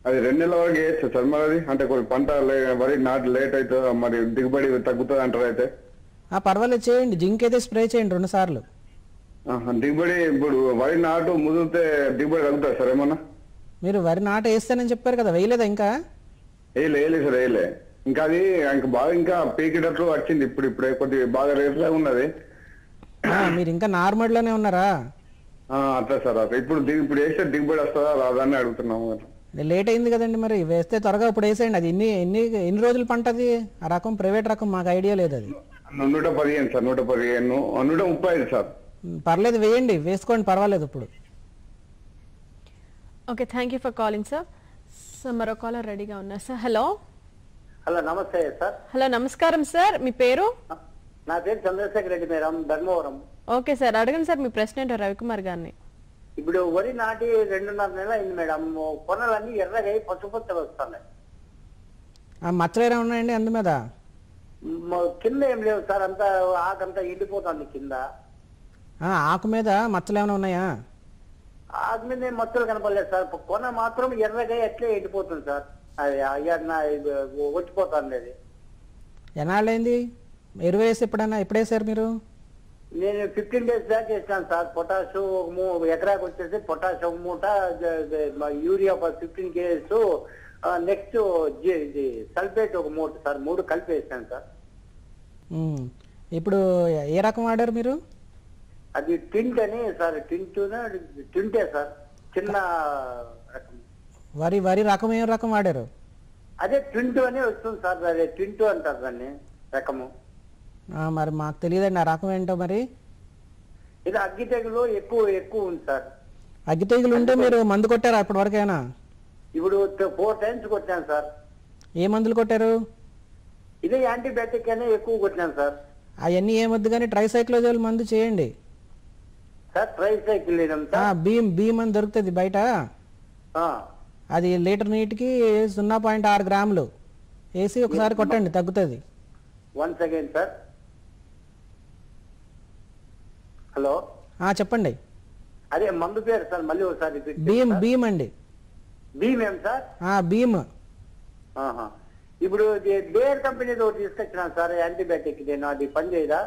అది 2 నెలల వరకు వేయచ్చు సార్ మరి? అంటే కొన్ని పంట వరి నాటు లేట్ అవుతుంది, మరి దిగుబడి తగ్గుతుంది అంటారు. అయితే పర్వాలేదు, చేయండి. జింక్ అయితే స్ప్రే చేయండి 2 సార్లు. దిగుబడి ఇప్పుడు వరి నాటు ముదిరితే దిగుబడి తగ్గుతుంది సార్ ఏమన్నా? మీరు వరి నాటు వేస్తానని చెప్పారు కదా, వేయలేదా ఇంకా? వేయలేదు సార్, వేయలే. ఇంకా అది బాగా ఇంకా పీకేటట్లు వచ్చింది. ఇప్పుడే కొద్దిగా బాగా రేట్లా ఉన్నది. మీరు ఇంకా నార్మల్ లోనే ఉన్నారా? అట్లా సార్. ఇప్పుడు వేస్తే దిగుబడి వస్తుందా రాదని అడుగుతున్నాము. లేట్ అయింది కదండి, మరి వేస్తే త్వరగా ఇప్పుడు వేసేయండి. అది ఎన్ని రోజులు పంట అది? ఆ రకం ప్రైవేట్ రకం మాకు ఐడియా లేదు. అది 115 సార్, 115, 135 సార్. పర్లేదు, వేయండి, వేసుకోండి, పర్వాలేదు ఇప్పుడు. Okay, thank you for calling sir. Sir మరో కాలర్ రెడీగా ఉన్నారు సార్. హలో హలో నమస్తే సార్. హలో నమస్కారం సార్, మీ పేరు? నా పేరు Chandrasekhar Reddy madam, Dharmavaram. Okay sir, అడగండి సార్ మీ ప్రశ్న ఏంటో రవికుమార్ గారిని. ఇప్పుడు వరి నాటి 2.5 నెలలు అయింది మేడం. కొనలన్నీ ఎర్రగా పసుపచ్చలు వస్తున్నాయి. మచ్చలు ఉన్నాయండి అందు మీద? కింద ఏం లేవు సార్, అంతా ఆకంతా ఎండిపోతుంది కింద. ఆకు మీద మచ్చలు ఏమైనా ఉన్నాయా? ఆకు మీద ఏం మచ్చలు కనపడలేదు సార్. కొన మాత్రం ఎర్రగా ఎట్లే ఎండిపోతుంది సార్. అది వచ్చిపోతుంది. అది ఎన్నాళ్ళైంది ఎరువు వేసి? ఎప్పుడేసారు మీరు? నేను 15 days బ్యాక్ వేసినాను సార్. పొటాష్ ఎకరాకు వచ్చేసి పొటాష్ ఒక మూట, యూరియా 15 kgs, నెక్స్ట్ ఇది సల్ఫేట్ ఒక మూట సార్. 3 కలిపి వేసాను సార్. ఇప్పుడు ఏ రకం వాడారు మీరు? అది టింట్ అని సార్. టింటే సార్, చిన్న రకం. వరి రకం ఏ రకం వాడారు? అదే టింటు అని వస్తుంది సార్. అదే టింటు అంటారు దాన్ని రకము. మరి మాకు తెలియదండి ఆ రకం ఏంటో. మరి ఇది అగ్గి తెగులు ఎక్కువ ఉంది సార్. అగ్గి తెగులు ఉంటే మీరు మందు కొట్టారా ఇప్పటి వరకైనా? ఇప్పుడు 4 times కొట్టాను సార్. ఏ మందులు కొట్టారు? ఇదే యాంటీబయాటిక్ అనే ఎక్కువ కొట్టినాను సార్. అవన్నీ ఏమొద్దు కానీ ట్రైసైక్లోజోల్ మందు చేయండి సార్. ట్రైసైకిల్ భీమ్ అని దొరుకుతుంది బయట. అది లీటర్ నీటికి 0.6 గ్రాములు వేసి ఒకసారి కొట్టండి, తగ్గుతుంది. Once again sir. హలో చెప్పండి. అదే మందు పేరు సార్ మళ్ళీ ఒకసారి. భీమ్ అండి. భీమ్ ఏం సార్? భీమ్. ఇప్పుడు బేర్ కంపెనీ ఒకటి తీసుకొచ్చినాను సార్ యాంటీబయాటిక్. నేను అది పని చేయదా?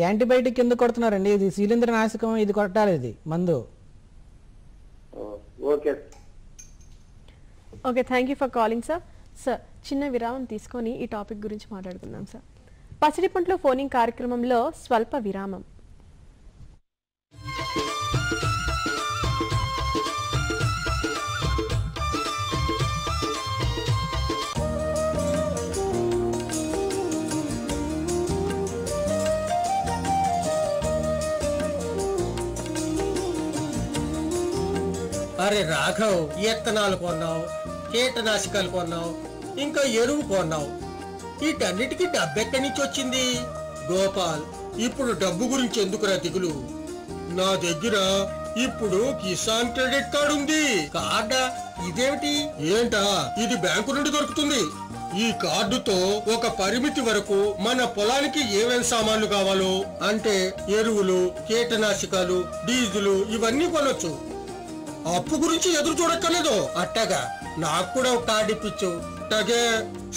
యాంటీబయాటిక్ ఎందుకు కొడుతున్నారండి? ఇది శిలీంద్ర నాశకం, ఇది కొట్టాలి ఇది మందు. Okay okay, thank you for calling sir. Sir చిన్న విరామం తీసుకొని ఈ టాపిక్ గురించి మాట్లాడుకుందాం సార్. పసిడి పంటలో ఫోనింగ్ కార్యక్రమంలో స్వల్ప విరామం. అరే రాఘవ్, విత్తనాలు కొన్నావు, కీటనాశకాలు కొన్నావు, ఇంకా ఎరువు కొన్నావు. వీటన్నిటికీ డబ్బు ఎక్కడి నుంచి వచ్చింది? గోపాల్, ఇప్పుడు డబ్బు గురించి ఎందుకురా దిగులు? నా దగ్గర ఇప్పుడు కిసాన్ క్రెడిట్ కార్డు ఉంది. కార్డా? ఇదేమిటి? ఏంటా, ఇది బ్యాంకు నుండి దొరుకుతుంది. ఈ కార్డుతో ఒక పరిమితి వరకు మన పొలానికి ఏమేం సామాన్లు కావాలో అంటే ఎరువులు, కీటనాశకాలు, డీజిల్ ఇవన్నీ కొనొచ్చు. అప్పు గురించి ఎదురు చూడక్కర్లేదు. అట్టగా నాకు కూడా ఒక కార్డు ఇప్పించు. అట్టగే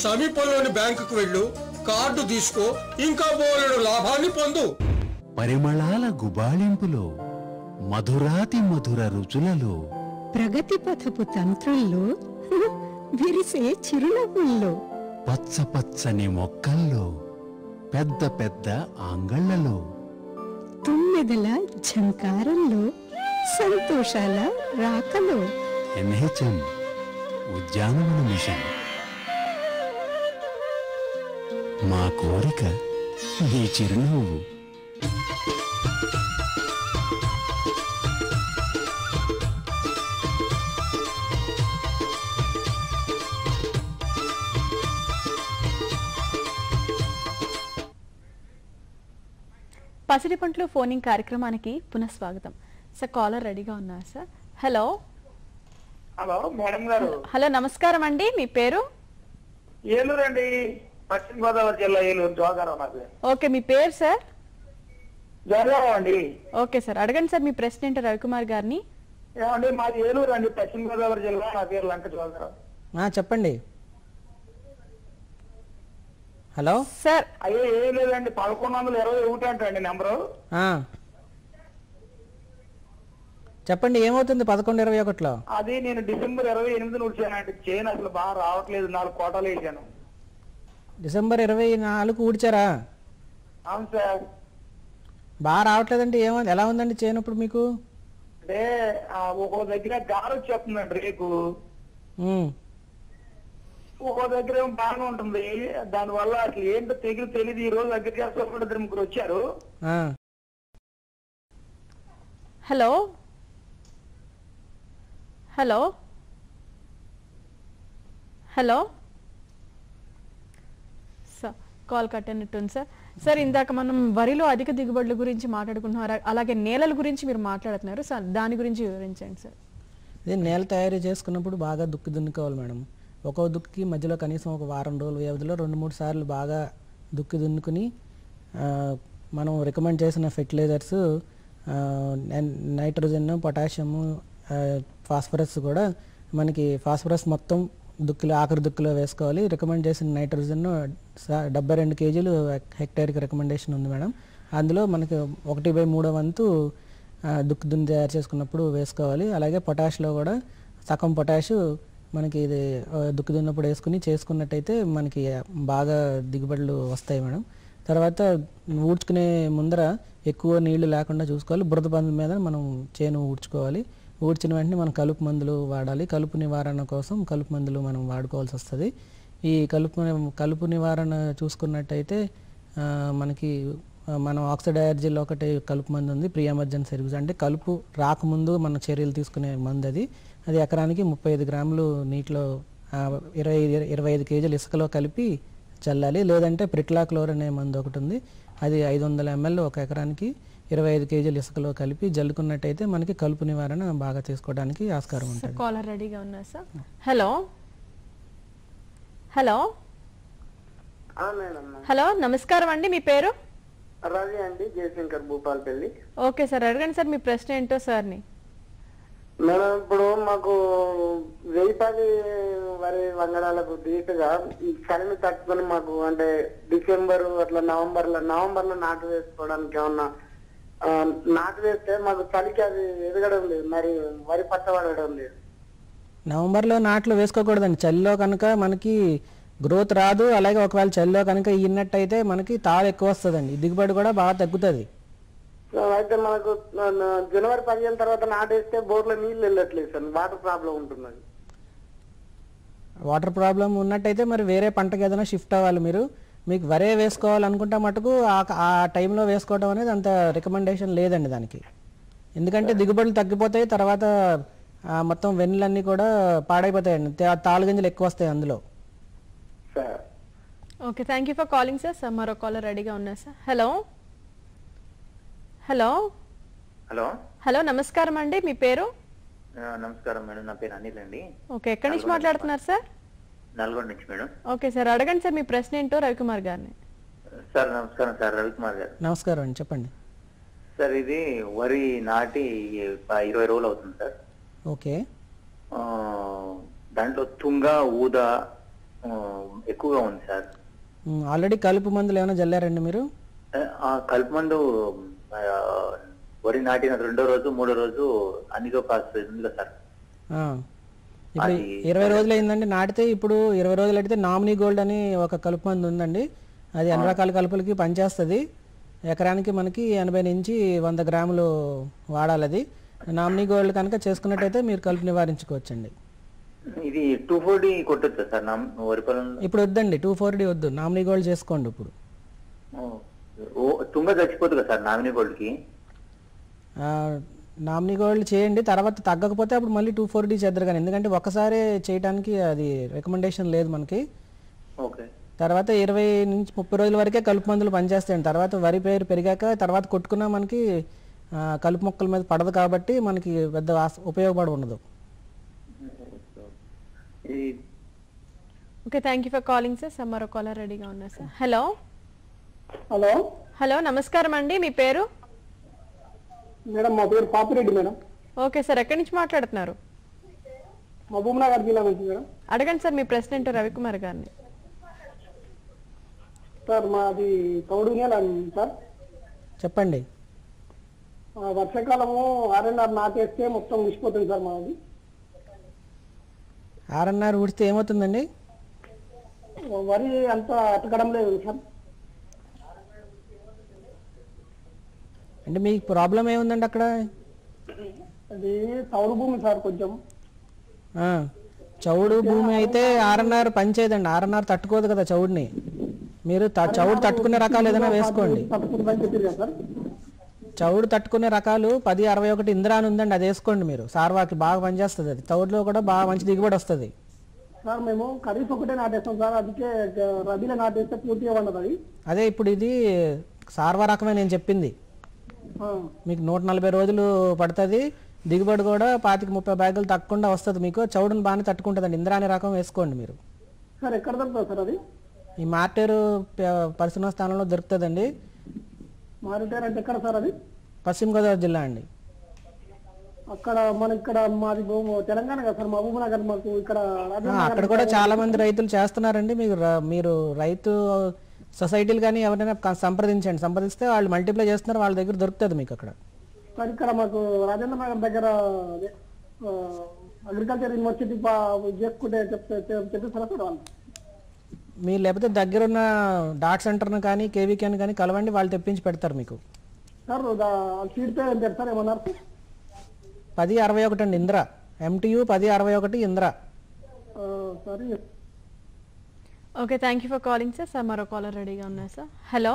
సమీపంలోని బ్యాంకుకు వెళ్ళు, కార్డు తీసుకో, ఇంకా బోలెడు లాభాన్ని పొందు. పరిమళాల గుబాళింపులో, మధురాతి మధుర రుచులలో, ప్రగతి పథపు తంత్రుల్లో, విరిసే చిరునవ్వుల్లో, పచ్చ పచ్చని మొక్కల్లో, పెద్ద పెద్ద ఆంగళ్లలో, తుమ్మెదల ఝంకారంలో, సంతోషాల రాకలో. ఎన్హెచ్ఎం ఉద్యానవన మిషన్. మా కోరిక నీ చిరునవ్వు. పసిడి పంటలు ఫోనింగ్ కార్యక్రమానికి పునఃస్వాగతం. సార్ కాలర్ రెడీగా ఉన్నారు సార్. హలో హలో మేడం గారు. హలో నమస్కారం అండి, మీ పేరు? ఏలూరు అండి, పశ్చిమ గోదావరి జిల్లా ఏలూరు, జోగారావు నా పేరు. ఓకే, మీ పేరు సార్? జోగారావు అండి. ఓకే సార్, అడగండి సార్ మీ ప్రశ్న ఏంటో రవికుమార్ గారిని. ఏమండి, మాది ఏలూరు అండి, పశ్చిమ గోదావరి జిల్లా. నా పేరు లంక జోగారావు. చెప్పండి. Hello sir. అయ్యో ఏం లేదండి, 1121 అంటండి నెంబరు. చెప్పండి, ఏమవుతుంది 1121లో? అది నేను డిసెంబర్ 28 ఉడిచానండి. చేయను అసలు బాగా రావట్లేదు. 4 కోటాలు వేసాను. డిసెంబర్ 24 ఊడ్చారా? అవును సార్. బాగా రావట్లేదండి. ఎలా ఉందండి చేయనప్పుడు మీకు? అంటే ఒక్కో దగ్గర గాలి వచ్చేస్తుందండి రేకు, ఒక్కో దగ్గర ఏమో బాగానే ఉంటుంది. దానివల్ల అసలు ఏంటో తెలియదు. ఈ రోజు దగ్గర చేస్తారు కూడా 2-3 వచ్చారు. Hello hello hello sir, call cut అయినట్టుంది సార్. సార్ ఇందాక మనం వరిలో అధిక దిగుబడుల గురించి మాట్లాడుకుంటున్నారు, అలాగే నేలల గురించి మీరు మాట్లాడుతున్నారు సార్, దాని గురించి వివరించండి సార్. ఇది నేల తయారు చేసుకున్నప్పుడు బాగా దుక్కి దున్నుకోవాలి మేడం. ఒక్కో దుక్కి మధ్యలో కనీసం ఒక వారం రోజుల వ్యవధిలో 2-3 సార్లు బాగా దుక్కి దున్నుకుని మనం రికమెండ్ చేసిన ఫెర్టిలైజర్స్ నైట్రోజన్, పొటాషియము, ఫాస్ఫరస్ కూడా మనకి ఫాస్ఫరస్ మొత్తం దుక్కులో ఆఖరి దుక్కులో వేసుకోవాలి. రికమెండ్ చేసిన నైట్రోజన్ 72 kg హెక్టేర్కి రికమెండేషన్ ఉంది మేడం. అందులో మనకి 1/3 వంతు దుక్కి దున్ని తయారు చేసుకున్నప్పుడు వేసుకోవాలి. అలాగే పొటాష్లో కూడా సగం పొటాషు మనకి ఇది దుక్కి దున్నప్పుడు చేసుకున్నట్టయితే మనకి బాగా దిగుబడులు వస్తాయి మేడం. తర్వాత ఊడ్చుకునే ముందర ఎక్కువ నీళ్లు లేకుండా చూసుకోవాలి. బురద బండ్ల మీద మనం చేను ఊడ్చుకోవాలి. ఊడ్చిన వెంటనే మనం కలుపు మందులు వాడాలి. కలుపు నివారణ కోసం కలుపు మందులు మనం వాడుకోవాల్సి వస్తుంది. ఈ కలుపు నివారణ చూసుకున్నట్టయితే మనకి మనం ఆక్సిడైర్జిల్ ఒకటి కలుపు మందు ఉంది, ప్రియమర్జన్ సర్వీస్ అంటే కలుపు రాకముందు మన చర్యలు తీసుకునే మందు అది ఎకరానికి 35 గ్రాములు నీటిలో 25 కేజీలు ఇసుకలో కలిపి చల్లాలి. లేదంటే ప్రిట్లాక్లోర్ అనే మందు ఒకటి ఉంది, అది 500 ml ఒక ఎకరానికి 25 కేజీలు ఇసుకలో కలిపి జల్లుకున్నట్టయితే మనకి కలుపు నివారణ బాగా చేసుకోవడానికి ఆస్కారం ఉంటుంది. కాలర్ రెడీగా ఉన్నారు సార్. హలో హలో హలో నమస్కారం అండి, మీ పేరు? రవి అండి, జయశంకర్ భూపాలపల్లి. ఓకే సార్, అడగండి సార్ మీ ప్రశ్న ఏంటో సార్ని. మేడం, ఇప్పుడు మాకు 1010 వరి వంగడాలకు దీటుగా చలిని తట్టుకొని మాకు అంటే డిసెంబర్ అట్లా నవంబర్లో నాటు వేసుకోవడానికి ఏమన్నా నాటు వేస్తే మాకు చలికి అది ఎదగడం లేదు, మరి వరి పట్టబడడం లేదు. నవంబర్లో నాట్లు వేసుకోకూడదండి. చలిలో కనుక మనకి గ్రోత్ రాదు. అలాగే ఒకవేళ చలిలో కనుక ఇన్నట్టయితే మనకి తాళ ఎక్కువ వస్తుందండి, దిగుబడి కూడా బాగా తగ్గుతుంది. అయితే మనకు జనవరి 15 తర్వాత నాటేస్తే బోర్లో నీళ్ళు వెళ్ళట్లేదు సార్, వాటర్ ప్రాబ్లం ఉంటున్నది. వాటర్ ప్రాబ్లం ఉన్నట్టయితే మరి వేరే పంటకి ఏదైనా షిఫ్ట్ అవ్వాలి. మీకు వరే వేసుకోవాలనుకుంటే మటుకు ఆ టైంలో వేసుకోవడం అనేది అంత రికమెండేషన్ లేదండి దానికి. ఎందుకంటే దిగుబడులు తగ్గిపోతాయి, తర్వాత మొత్తం వెన్నులన్నీ కూడా పాడైపోతాయండి, తాలుగింజలు ఎక్కువ వస్తాయి అందులో. Okay, thank you for calling sir. Sir మరో కాలర్ రెడీగా ఉన్నారు sir. Hello hello hello hello నమస్కారం అండి, మీ పేరు? నమస్కారం మేడం, నా పేరు అనిల్ అండి. ఓకే, ఎక్కడి నుంచి మాట్లాడుతున్నారు సార్? నల్గొండ నుంచి మేడం. ఓకే సార్, అడగండి సార్ మీ ప్రశ్న ఏంటో రవికుమార్ గారిని. సార్ నమస్కారం సార్, రవికుమార్ గారు. నమస్కారం అండి, చెప్పండి సార్. ఇది వరి నాటి 20 రోజులు అవుతుంది సార్. ఓకే. దాంట్లో తుంగ ఊద ఎక్కువగా ఉంది సార్. ఆల్రెడీ కలుపు మందులు ఏమైనా జల్లారండి మీరు? కలుపు మందు వరి నాటిన 2వ రోజు 3వ రోజు అన్నితో కాస్త ఉంది కదా సార్. ఇప్పుడు 20 రోజులు అయిందండి నాటితే. ఇప్పుడు 20 రోజులు అయితే నామినీ గోల్డ్ అని ఒక కలుపు మందు ఉందండి, అది అన్ని రకాల కలుపులకి పనిచేస్తుంది. ఎకరానికి మనకి 80 నుంచి 100 గ్రాములు వాడాలి. అది నామినీ గోల్డ్ కనుక చేసుకున్నట్టయితే మీరు కలుపు నివారించుకోవచ్చండి. ఇది 2,4-D కొట్టొచ్చా సార్ వరి పొలంలో? ఇప్పుడు వద్దండి, 2,4-D వద్దు, నామినీ గోల్డ్ చేసుకోండి. ఇప్పుడు తుంగ చచ్చిపోతుంది కదా సార్ నామినీ గోల్డ్కి? నామినీ గోల్డ్ చేయండి, తర్వాత తగ్గకపోతే అప్పుడు మళ్ళీ 2,4-D చేద్దరు కానీ, ఎందుకంటే ఒకసారి చేయడానికి అది రికమెండేషన్ లేదు మనకి. ఓకే. తర్వాత 20 నుంచి 30 రోజుల వరకే కలుపు మందులు పనిచేస్తాయండి. తర్వాత వరి పేరు పెరిగాక తర్వాత కొట్టుకున్నా మనకి కలుపు మొక్కల మీద పడదు కాబట్టి మనకి పెద్ద ఉపయోగపడి ఉండదు. Okay, thank you for calling sir. Sir మరో కాలర్ రెడీగా ఉన్నారు సార్. హలో హలో హలో నమస్కారం అండి, మీ పేరు? మేడం, మా పేరు పాపిరెడ్డి మేడం. ఓకే సార్, ఎక్కడి నుంచి మాట్లాడుతున్నారు? మహబూబ్నగర్ జిల్లా నుంచి మేడం. అడగండి సార్ మీ ప్రశ్న ఏంటో రవికుమార్ గారిని. సార్ మాది తౌడు నేల సార్. చెప్పండి. వర్షాకాలము ఆర్ఎన్ఆర్ నాటేస్తే మొత్తం ఉసిపోతుంది సార్ మాది. ఆర్ఎన్ఆర్ ఊడిస్తే ఏమవుతుందండి? వరి అంతా అతకడం లేదు సార్. అంటే మీకు ప్రాబ్లం ఏముందండి అక్కడ? అది చౌడు భూమి సార్ కొంచెం. చౌడు భూమి అయితే ఆర్ఎన్ఆర్ పనిచేయదండి, ఆర్ఎన్ఆర్ తట్టుకోదు కదా చౌడుని. మీరు చౌడు తట్టుకునే రకాలు ఏదైనా వేసుకోండి. చౌడు తట్టుకునే రకాలు 1061 ఇంద్రా అని ఉందండి, అది వేసుకోండి మీరు. సార్వాకి బాగా పనిచేస్తుంది, అది చౌడులో కూడా బాగా మంచి దిగుబడి వస్తుంది. సార్ మేము ఖరీఫ్ ఒకటే నాటేస్తాం సార్, అందుకే రబీలో నాటేస్తే పూర్తిగా ఉండదు అది. అదే ఇప్పుడు ఇది సార్వా రకమే నేను చెప్పింది. మీకు 140 రోజులు పడుతుంది, దిగుబడి కూడా 25-30 బ్యాగులు తగ్గకుండా వస్తుంది మీకు. చౌడుని బాగానే తట్టుకుంటుందండి, ఇంద్రా అనే రకం వేసుకోండి మీరు. సార్ ఎక్కడ దొరుకుతుంది సార్ అది? ఈ మార్టేరు పరిశ్రమ స్థానంలో దొరుకుతుందండి. మార్టేరు అంటే ఎక్కడ సార్ అది? పశ్చిమ గోదావరి జిల్లా అండి. అక్కడ మన ఇక్కడ మాది తెలంగాణ కదా సార్, మహబూబ్నగర్. మాకు ఇక్కడ అక్కడ కూడా చాలా మంది రైతులు చేస్తున్నారండి. మీరు రైతు సొసైటీలు కానీ ఎవరైనా సంప్రదించండి, సంప్రదిస్తే వాళ్ళు మల్టిప్లై చేస్తున్నారు, వాళ్ళ దగ్గర దొరుకుతుంది మీకు అక్కడ. సార్ ఇక్కడ మాకు రాజేంద్ర నగర్ దగ్గర అగ్రికల్చర్ యూనివర్సిటీ చేసుకుంటే చెప్పిస్తారా సార్ వాళ్ళు? మీరు లేకపోతే దగ్గరున్న డాట్ సెంటర్ను కానీ కేవీకేని కానీ కలవండి, వాళ్ళు తెప్పించి పెడతారు మీకు. సార్ సీట్ పే ఎంత సార్ ఏమన్నారు? 1061 అండి, ఇంద్ర. MTU 1061 ఇంద్ర. సరే. Okay, thank you for calling sir. Sir మరో కాలర్ రెడీగా ఉన్నారు సార్. హలో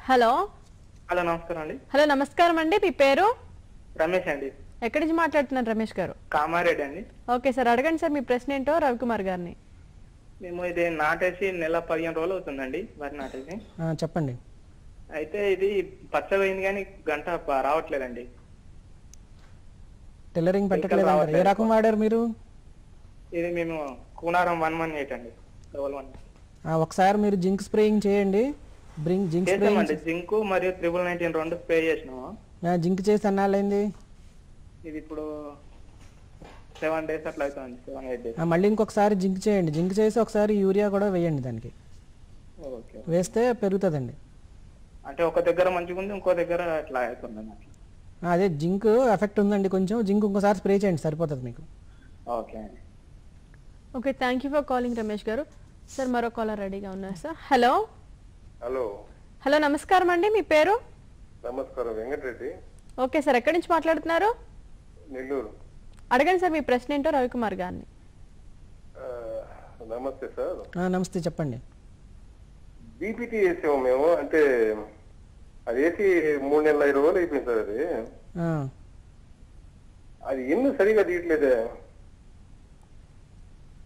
హలో హలో నమస్కారం అండి. హలో నమస్కారం అండి, మీ పేరు? రమేష్ అండి. ఎక్కడి నుంచి మాట్లాడుతున్నారు రమేష్ గారు? కామారెడ్డి అండి. ఓకే సార్, అడగండి సార్ మీ ప్రశ్న ఏంటో రవికుమార్ గారిని. మేము ఇది నాటేసి నెల 15 రోజులు అవుతుందండి, వరి నాటేసి. చెప్పండి. అయితే ఇది పచ్చబోయింది కానీ గంట రావట్లేదండి. టెల్లరింగ్ పెట్టట్లేదు. ఏ రకం వాడారు మీరు? ఇది మేము కూనారం 118 అండి, 11. ఒకసారి మీరు జింక్ స్ప్రేయింగ్ చేయండి. చేసామండి, జింక్ మరియు 99 రెండు స్ప్రే చేసినాము. జింక్ చేసి అన్నాళ్ళైంది? ఇది ఇప్పుడు 7 days అట్లా అవుతుంది, 7-8 days. మళ్ళీ ఇంకొకసారి జింక్ చేయండి. జింక్ చేసి ఒకసారి యూరియా కూడా వేయండి దానికి. వేస్తే పెరుగుతుందండి. అంటే ఒక దగ్గర మంచిగా ఉంది, ఇంకో దగ్గర అట్లా అవుతుంది. అదే జింక్ ఎఫెక్ట్ ఉందండి కొంచెం. జింక్ ఇంకోసారి స్ప్రే చేయండి, సరిపోతుంది మీకు. ఓకే అండి. Okay, thank you for calling Ramesh గారు. సార్ మరో కాలర్ రెడీగా ఉన్నారు సార్. హలో హలో హలో నమస్కారం అండి, మీ పేరు? నమస్కారం, వెంకటరెడ్డి. ఓకే సార్, ఎక్కడి నుంచి మాట్లాడుతున్నారు? నెల్లూరు. అడగండి సార్ మీ ప్రశ్న ఏంటో రవికుమార్ గారిని. నమస్తే సార్. నమస్తే, చెప్పండి. బీపీటీ వేసాము మేము, అంటే అది వేసి 3 నెలల 5 రోజులు అయిపోయింది సార్. అది ఎన్ని సరిగా తీయట్లేదే.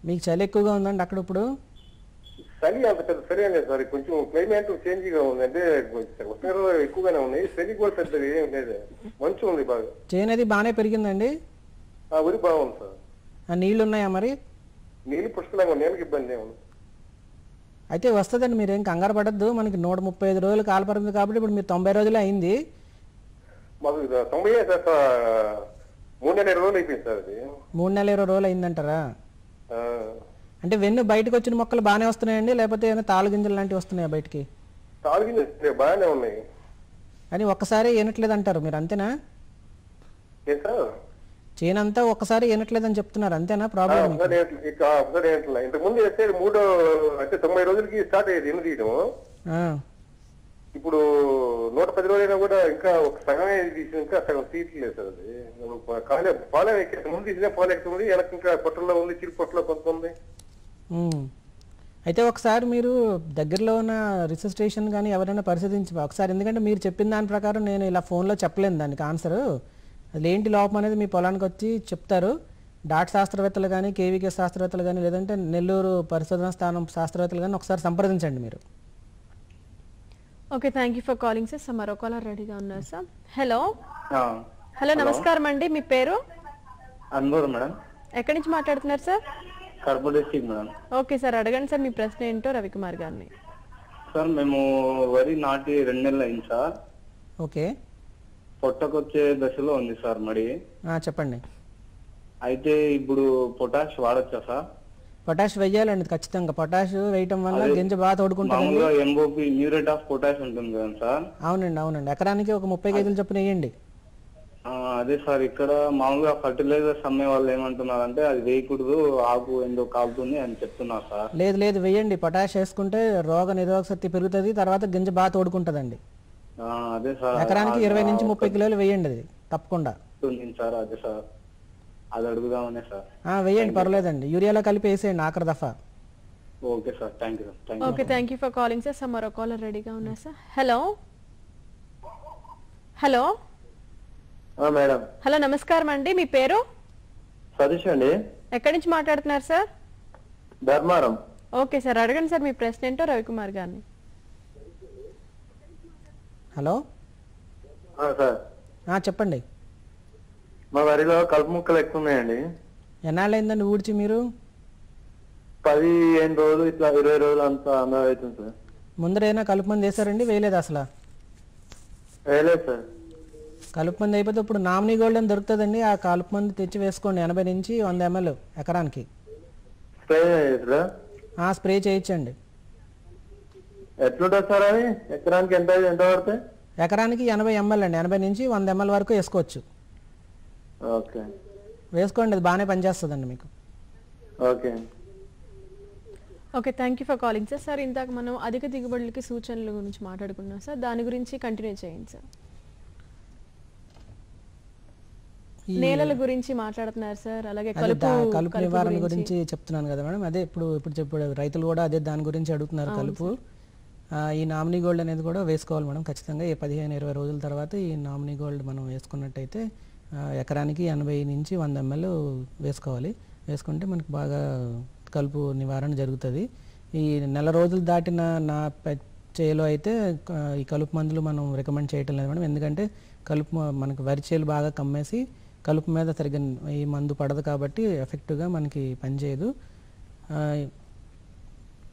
మీకు చలి ఎక్కువగా ఉందండి అక్కడ ఇప్పుడు? చలి అంత పెద్ద సరిగా లేదు సార్, కొంచెం క్లైమేట్ చేంజ్ గా ఉంది. అంటే ఉష్ణోగ్రత ఎక్కువగానే ఉన్నాయి, చలి కూడా పెద్దది ఏం లేదు, మంచిగా ఉంది బాగా. చేను అది బాగానే పెరిగిందండి? వరి బాగుంది సార్. నీళ్లు ఉన్నాయా మరి? నీళ్ళు పుష్కలంగా ఉన్నాయి, నీళ్ళకి ఇబ్బంది ఏముంది. అయితే వస్తుందండి, మీరేం కంగారు పడద్దు. మనకి 135 రోజులు కాలపరింది కాబట్టి ఇప్పుడు మీరు 90 రోజులు అయింది. మాకు 90 3 నెలల 20 రోజులు అయిపోయింది సార్. అది 3 నెలల 20 రోజులు అయిందంటారా? అంటే వెన్ను బయటకు వచ్చిన మొక్కలు బాగానే వస్తున్నాయండి, లేకపోతే ఏమైనా తాలుగింజలు లాంటివి వస్తున్నాయా బయటికి? తాలుగింజలు బాగానే ఉన్నాయి అని ఒక్కసారి ఏనట్లేదు అంటారు మీరు, అంతేనా? చేనంతా ఒక్కసారి ఏనట్లేదని చెప్తున్నారు, అంతేనా ప్రాబ్లం? ఇంతకు ముందు వేస్తే 90 రోజులకి స్టార్ట్ అయ్యేది ఎన్ని తీయడం. ఇప్పుడు 110 రోజులైనా కూడా ఇంకా ఒక సగమే తీసి ఇంకా సగం తీయట్లేదు సార్. అది పాలే ముందు తీసినా పాలు ఎక్కుతుంది, వెనక ఇంకా పొట్టల్లో ఉంది, చిరు పొట్టలో కొంత ఉంది. అయితే ఒకసారి మీరు దగ్గరలో ఉన్న రీసెర్చ్ స్టేషన్ కానీ ఎవరైనా పరిశీలించి ఒకసారి, ఎందుకంటే మీరు చెప్పిన దాని ప్రకారం నేను ఇలా ఫోన్లో చెప్పలేను దానికి ఆన్సరు. అది ఏంటి లోపం అనేది మీ పొలానికి వచ్చి చెప్తారు. డాట్ శాస్త్రవేత్తలు కానీ కేవీకే శాస్త్రవేత్తలు కానీ లేదంటే నెల్లూరు పరిశోధనా స్థానం శాస్త్రవేత్తలు కానీ ఒకసారి సంప్రదించండి మీరు. Okay, thank you for calling sir. మరో కాలర్ రెడీగా ఉన్నారు సార్. హలో హలో నమస్కారం అండి, మీ పేరు? అన్మోద్ మేడం. ఎక్కడి నుంచి మాట్లాడుతున్నారు sir? Kurnool district madam. Okay sir, అడగండి సార్ మీ ప్రశ్న ఏంటో రవికుమార్ గారిని. సార్ మేము వరి నాటి 2 నెలలు అయింది సార్. ఓకే. పొట్టకొచ్చే దశలో ఉంది సార్ మడి. చెప్పండి. అయితే ఇప్పుడు పొటాష్ వాడచ్చా సార్? పొటాష్ వేయాలండి ఖచ్చితంగా. పొటాష్ వేయటం వల్ల గింజ బాగా తోడుకుంటుంది. ఎంఓపి మ్యూరేట్ ఆఫ్ పొటాష్ ఉంటుంది కదా సార్? అవునండి అవునండి, ఎకరానికి ఒక 30 కేజీలు చొప్పున వేయండి. అదే సార్, ఇక్కడ మామూలుగా ఫర్టిలైజర్స్ అమ్మే వాళ్ళు ఏమంటున్నారంటే అది వేయకూడదు, ఆకు ఎందుకు కాలుతుంది అని చెప్తున్నారు సార్. లేదు లేదు, వేయండి. పొటాష్ వేసుకుంటే రోగ నిరోధక శక్తి పెరుగుతుంది, తర్వాత గింజ బాగా తోడుకుంటదండి. అదే సార్, ఎకరానికి 20 నుంచి 30 కిలోలు వేయండి, అది తప్పకుండా సార్. అదే సార్, అది అడుగుదామనే సార్. వేయండి, పర్లేదండి. యూరియాలో కలిపి వేసేయండి ఆఖరి దఫా. Okay sir, thank you sir. Okay, thank you for calling sir. Sir మరో కాలర్ రెడీగా ఉన్నారు sir. Hello hello madam. Hello నమస్కారం అండి, మీ పేరు? సతీష్ అండి. ఎక్కడి నుంచి మాట్లాడుతున్నారు సార్? ధర్మారం. ఓకే సార్, అడగండి సార్ మీ ప్రశ్న ఏంటో రవికుమార్ గారిని. Hello sir. చెప్పండి. మా వరిలో కలుపు ముక్కలు ఎక్కువ ఉన్నాయండి. ఎన్నాళ్ళు అయిందండి ఊడ్చి మీరు? 15 రోజులు ఇట్లా 20 రోజులు అంతా అందరూ అవుతుంది సార్. ముందరైనా కలుపు మంది వేసారండి? వేయలేదు అసలు? వేయలేదు సార్. కలుపు మంది అయిపోతే ఇప్పుడు నామినీ గోల్డ్ అని దొరుకుతుందండి, ఆ కలుపు మంది తెచ్చి వేసుకోండి. 80 నుంచి 100 ml ఎకరానికి స్ప్రే స్ప్రే చేయించండి. ఎట్లుంటుంది సార్ అది ఎకరానికి ఎంత పడతాయి? ఎకరానికి 80 ml అండి, 80 నుంచి 100 ml వరకు వేసుకోవచ్చు. ఓకే వేసుకోండి, అది బాగానే పనిచేస్తుందండి మీకు. Okay okay, thank you for calling sir. Sir ఇందాక మనం అధిక దిగుబడులకి సూచనల గురించి మాట్లాడుకున్నాం సార్, దాని గురించి కంటిన్యూ చేయండి సార్. నేలల గురించి మాట్లాడుతున్నారు సార్, అలాగే కలుపు నివారణ గురించి చెప్తున్నాను కదా మేడం. అదే ఇప్పుడు రైతులు కూడా అదే దాని గురించి అడుగుతున్నారు కలుపు. ఈ నామినీ గోల్డ్ అనేది కూడా వేసుకోవాలి మేడం ఖచ్చితంగా. 15-20 రోజుల తర్వాత ఈ నామినీ గోల్డ్ మనం వేసుకున్నట్టయితే ఎకరానికి 80 నుంచి 100 ml వేసుకోవాలి. వేసుకుంటే మనకు బాగా కలుపు నివారణ జరుగుతుంది. ఈ నెల రోజులు దాటిన నా చేలో అయితే ఈ కలుపు మందులు మనం రికమెండ్ చేయటం లేదు మేడం. ఎందుకంటే కలుపు మనకు వరి చేలు బాగా కమ్మేసి కలుపు మీద సరిగ్గా ఈ మందు పడదు కాబట్టి ఎఫెక్టివ్గా మనకి పనిచేయదు.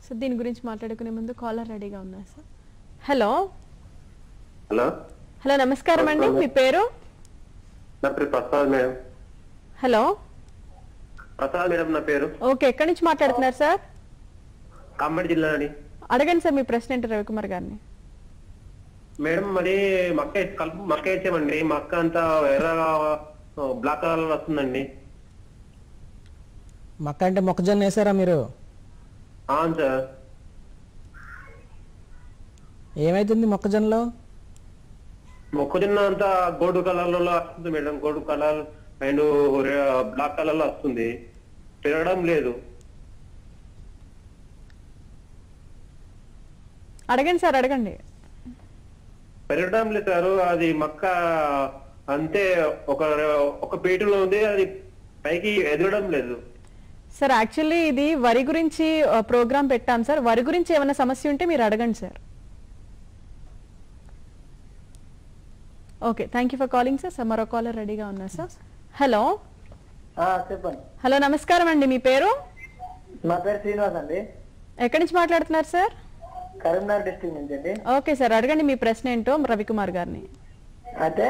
సో దీని గురించి మాట్లాడుకునే ముందు కాలర్ రెడీగా ఉన్నారు సార్. హలో హలో నమస్కారం అండి, మీ పేరు? నా పేరు Prasad madam. Hello Prasad madam నా పేరు. ఓకే, ఎక్కడి నుంచి మాట్లాడుతున్నారు సార్? కామారెడ్డి జిల్లా అండి. అడగండి సార్ మీ ప్రశ్న ఏంటి రవికుమార్ గారిని. మేడం మరి మక్క వేసామండి, మక్క అంతా ఎర్రగా బ్లాక్ కలర్ వస్తుందండి. మక్క అంటే మొక్కజొన్న వేసారా మీరు? అవును సార్. ఏమైతుంది మొక్కజొన్నలో? మొక్కజొన్న అంతా గోల్డ్ కలర్ లో వస్తుంది madam, gold colour and black colour లో వస్తుంది, పెరగడం లేదు. అడగండి సార్, అడగండి. పెరగడం లేదు సార్, అది మక్క అంతే ఒక పీటులో ఉంది, అది పైకి ఎదగడం లేదు. సార్ యాక్చువల్లీ ఇది వరి గురించి ప్రోగ్రామ్ పెట్టాం సార్, వరి గురించి ఏమైనా సమస్య ఉంటే మీరు అడగండి sir. Okay, thank you for calling sir. Sir మరో కాలర్ రెడీగా ఉన్నారు సార్. హలో చెప్పండి. హలో నమస్కారం అండి, మీ పేరు? నా పేరు శ్రీనివాస్ అండి. ఎక్కడి నుంచి మాట్లాడుతున్నారు సార్? కరీంనగర్ డిస్ట్రిక్ట్ నుంచి అండి. ఓకే సార్, అడగండి మీ ప్రశ్న ఏంటో రవికుమార్ గారిని. అయితే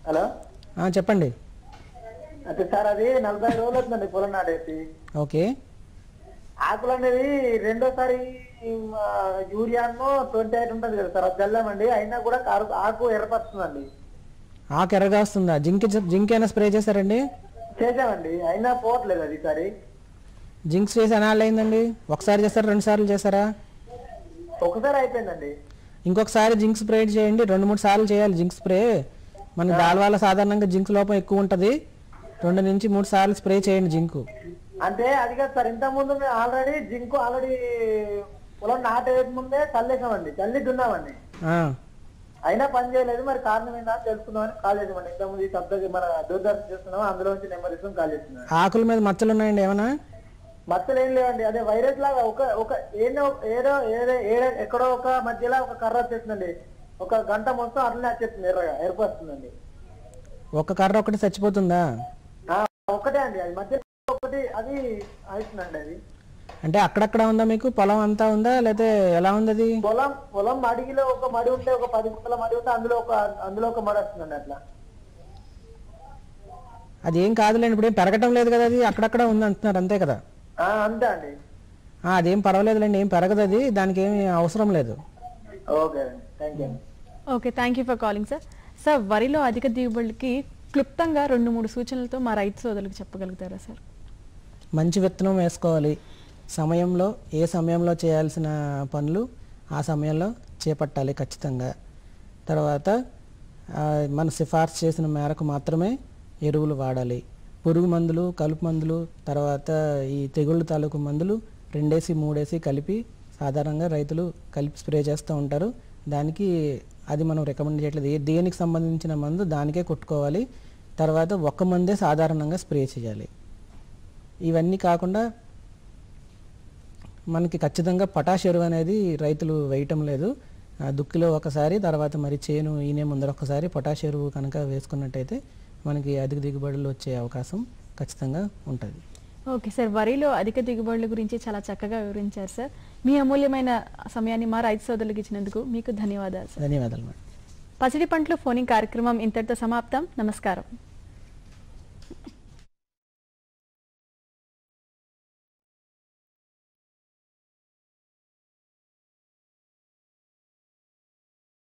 హలో చెప్పండి. అయితే సార్ అది 40 రోజులు అవుతుందండి పొలం నాటేసి. ఓకే, ఆకులు అనేది రెండోసారి యూరియాను 28 ఉంటుంది కదా సార్, అది చల్లామండి, అయినా కూడా ఆకు ఎర్రపరుస్తుందండి. ఆకు ఎర్రగా వస్తుందా? జింక్ అయినా స్ప్రే చేశారండి? చేసామండి, అయినా పోవట్లేదు అది. ఈసారి జింక్ స్ప్రే ఎన్నాళ్ళు అయిందండి? ఒకసారి చేస్తారా, 2 సార్లు చేశారా? ఒకసారి అయిపోయిందండి. ఇంకొకసారి జింక్ స్ప్రే చేయండి, 2-3 సార్లు చేయాలి జింక్ స్ప్రే. మన దాల్వాల సాధారణంగా జింక్ లోపం ఎక్కువ ఉంటుంది, 2 నుంచి 3 సార్లు స్ప్రే చేయండి జింకు. అంటే అది కాదు సార్, ఇంత ముందు మేము ఆల్రెడీ జింకు పొలం నాటే ముందే చల్లేసామండి, చల్లి దున్నామండి, అయినా పని చేయలేదు. మరి కారణం ఏంటో తెలుసుకుందామని కాల్ చేసామండి. ఇంత ముందు ఈ సబ్జెక్ట్ మన దూరదర్శన్ చేస్తున్నాం, అందులో నుంచి నెంబర్ తీసుకుని కాల్ చేస్తున్నాం. ఆకుల మీద మచ్చలు ఉన్నాయండి ఏమన్నా? మచ్చలు ఏం లేవండి, అదే వైరస్ లాగా ఎక్కడో ఒక మధ్యలో ఒక కర్ర వచ్చేస్తుందండి, ఒక గంట మొత్తం అట్లనే వచ్చేస్తుంది, ఎర్రగా ఏర్పడుతుందండి. ఒక కర్ర ఒకటి చచ్చిపోతుందా? ఒకటే అండి, అది మధ్య ఒకటి అది అవుతుందండి. అది అంటే అక్కడక్కడ ఉందా మీకు? పొలం అంతా ఉందా లేకపోతే ఎలా ఉంది అది? పొలం మడిగిలో ఒక మడి ఉంటే, ఒక 10 గుంటల మడి ఉంటే అందులో ఒక మడి వస్తుందండి. అట్లా అది ఏం కాదులేండి, ఇప్పుడు ఏం పెరగటం లేదు కదా, అది అక్కడక్కడ ఉంది అంటున్నారు అంతే కదా? అంతే అండి. అదేం పర్వాలేదులేండి, ఏం పెరగదు అది, దానికి ఏమి అవసరం లేదు. Okay, thank you. Okay, thank you for calling sir. Sir వరిలో అధిక దిగుబడికి క్లుప్తంగా 2-3 సూచనలతో మా రైతు సోదరులకు చెప్పగలుగుతారా సార్? మంచి విత్తనం వేసుకోవాలి, సమయంలో ఏ సమయంలో చేయాల్సిన పనులు ఆ సమయంలో చేపట్టాలి ఖచ్చితంగా. తర్వాత మన సిఫార్సు చేసిన మేరకు మాత్రమే ఎరువులు వాడాలి. పురుగు మందులు, కలుపు మందులు, తర్వాత ఈ తెగుళ్ళు తాలూకు మందులు 2-3 కలిపి సాధారణంగా రైతులు కలిపి స్ప్రే చేస్తూ ఉంటారు. దానికి అది మనం రికమెండ్ చేయట్లేదు, దేనికి సంబంధించిన మందు దానికే కొట్టుకోవాలి. తర్వాత ఒక్క మందే సాధారణంగా స్ప్రే చేయాలి. ఇవన్నీ కాకుండా మనకి ఖచ్చితంగా పొటాష్ ఎరువు అనేది రైతులు వేయటం లేదు. దుక్కిలో ఒకసారి, తర్వాత మరి చేను ఈనే ముందర ఒకసారి పొటాష్ ఎరువు కనుక వేసుకున్నట్టయితే మనకి అధిక దిగుబడులు వచ్చే అవకాశం ఖచ్చితంగా ఉంటుంది. ఓకే సార్, వరిలో అధిక దిగుబడుల గురించి చాలా చక్కగా వివరించారు సార్. మీ అమూల్యమైన సమయాన్ని మా రైతు సోదరులకు ఇచ్చినందుకు మీకు ధన్యవాదాలు సార్. ధన్యవాదాలు మేడం. పసిడి పంటలు ఫోనింగ్ కార్యక్రమం ఇంతటితో సమాప్తం. నమస్కారం.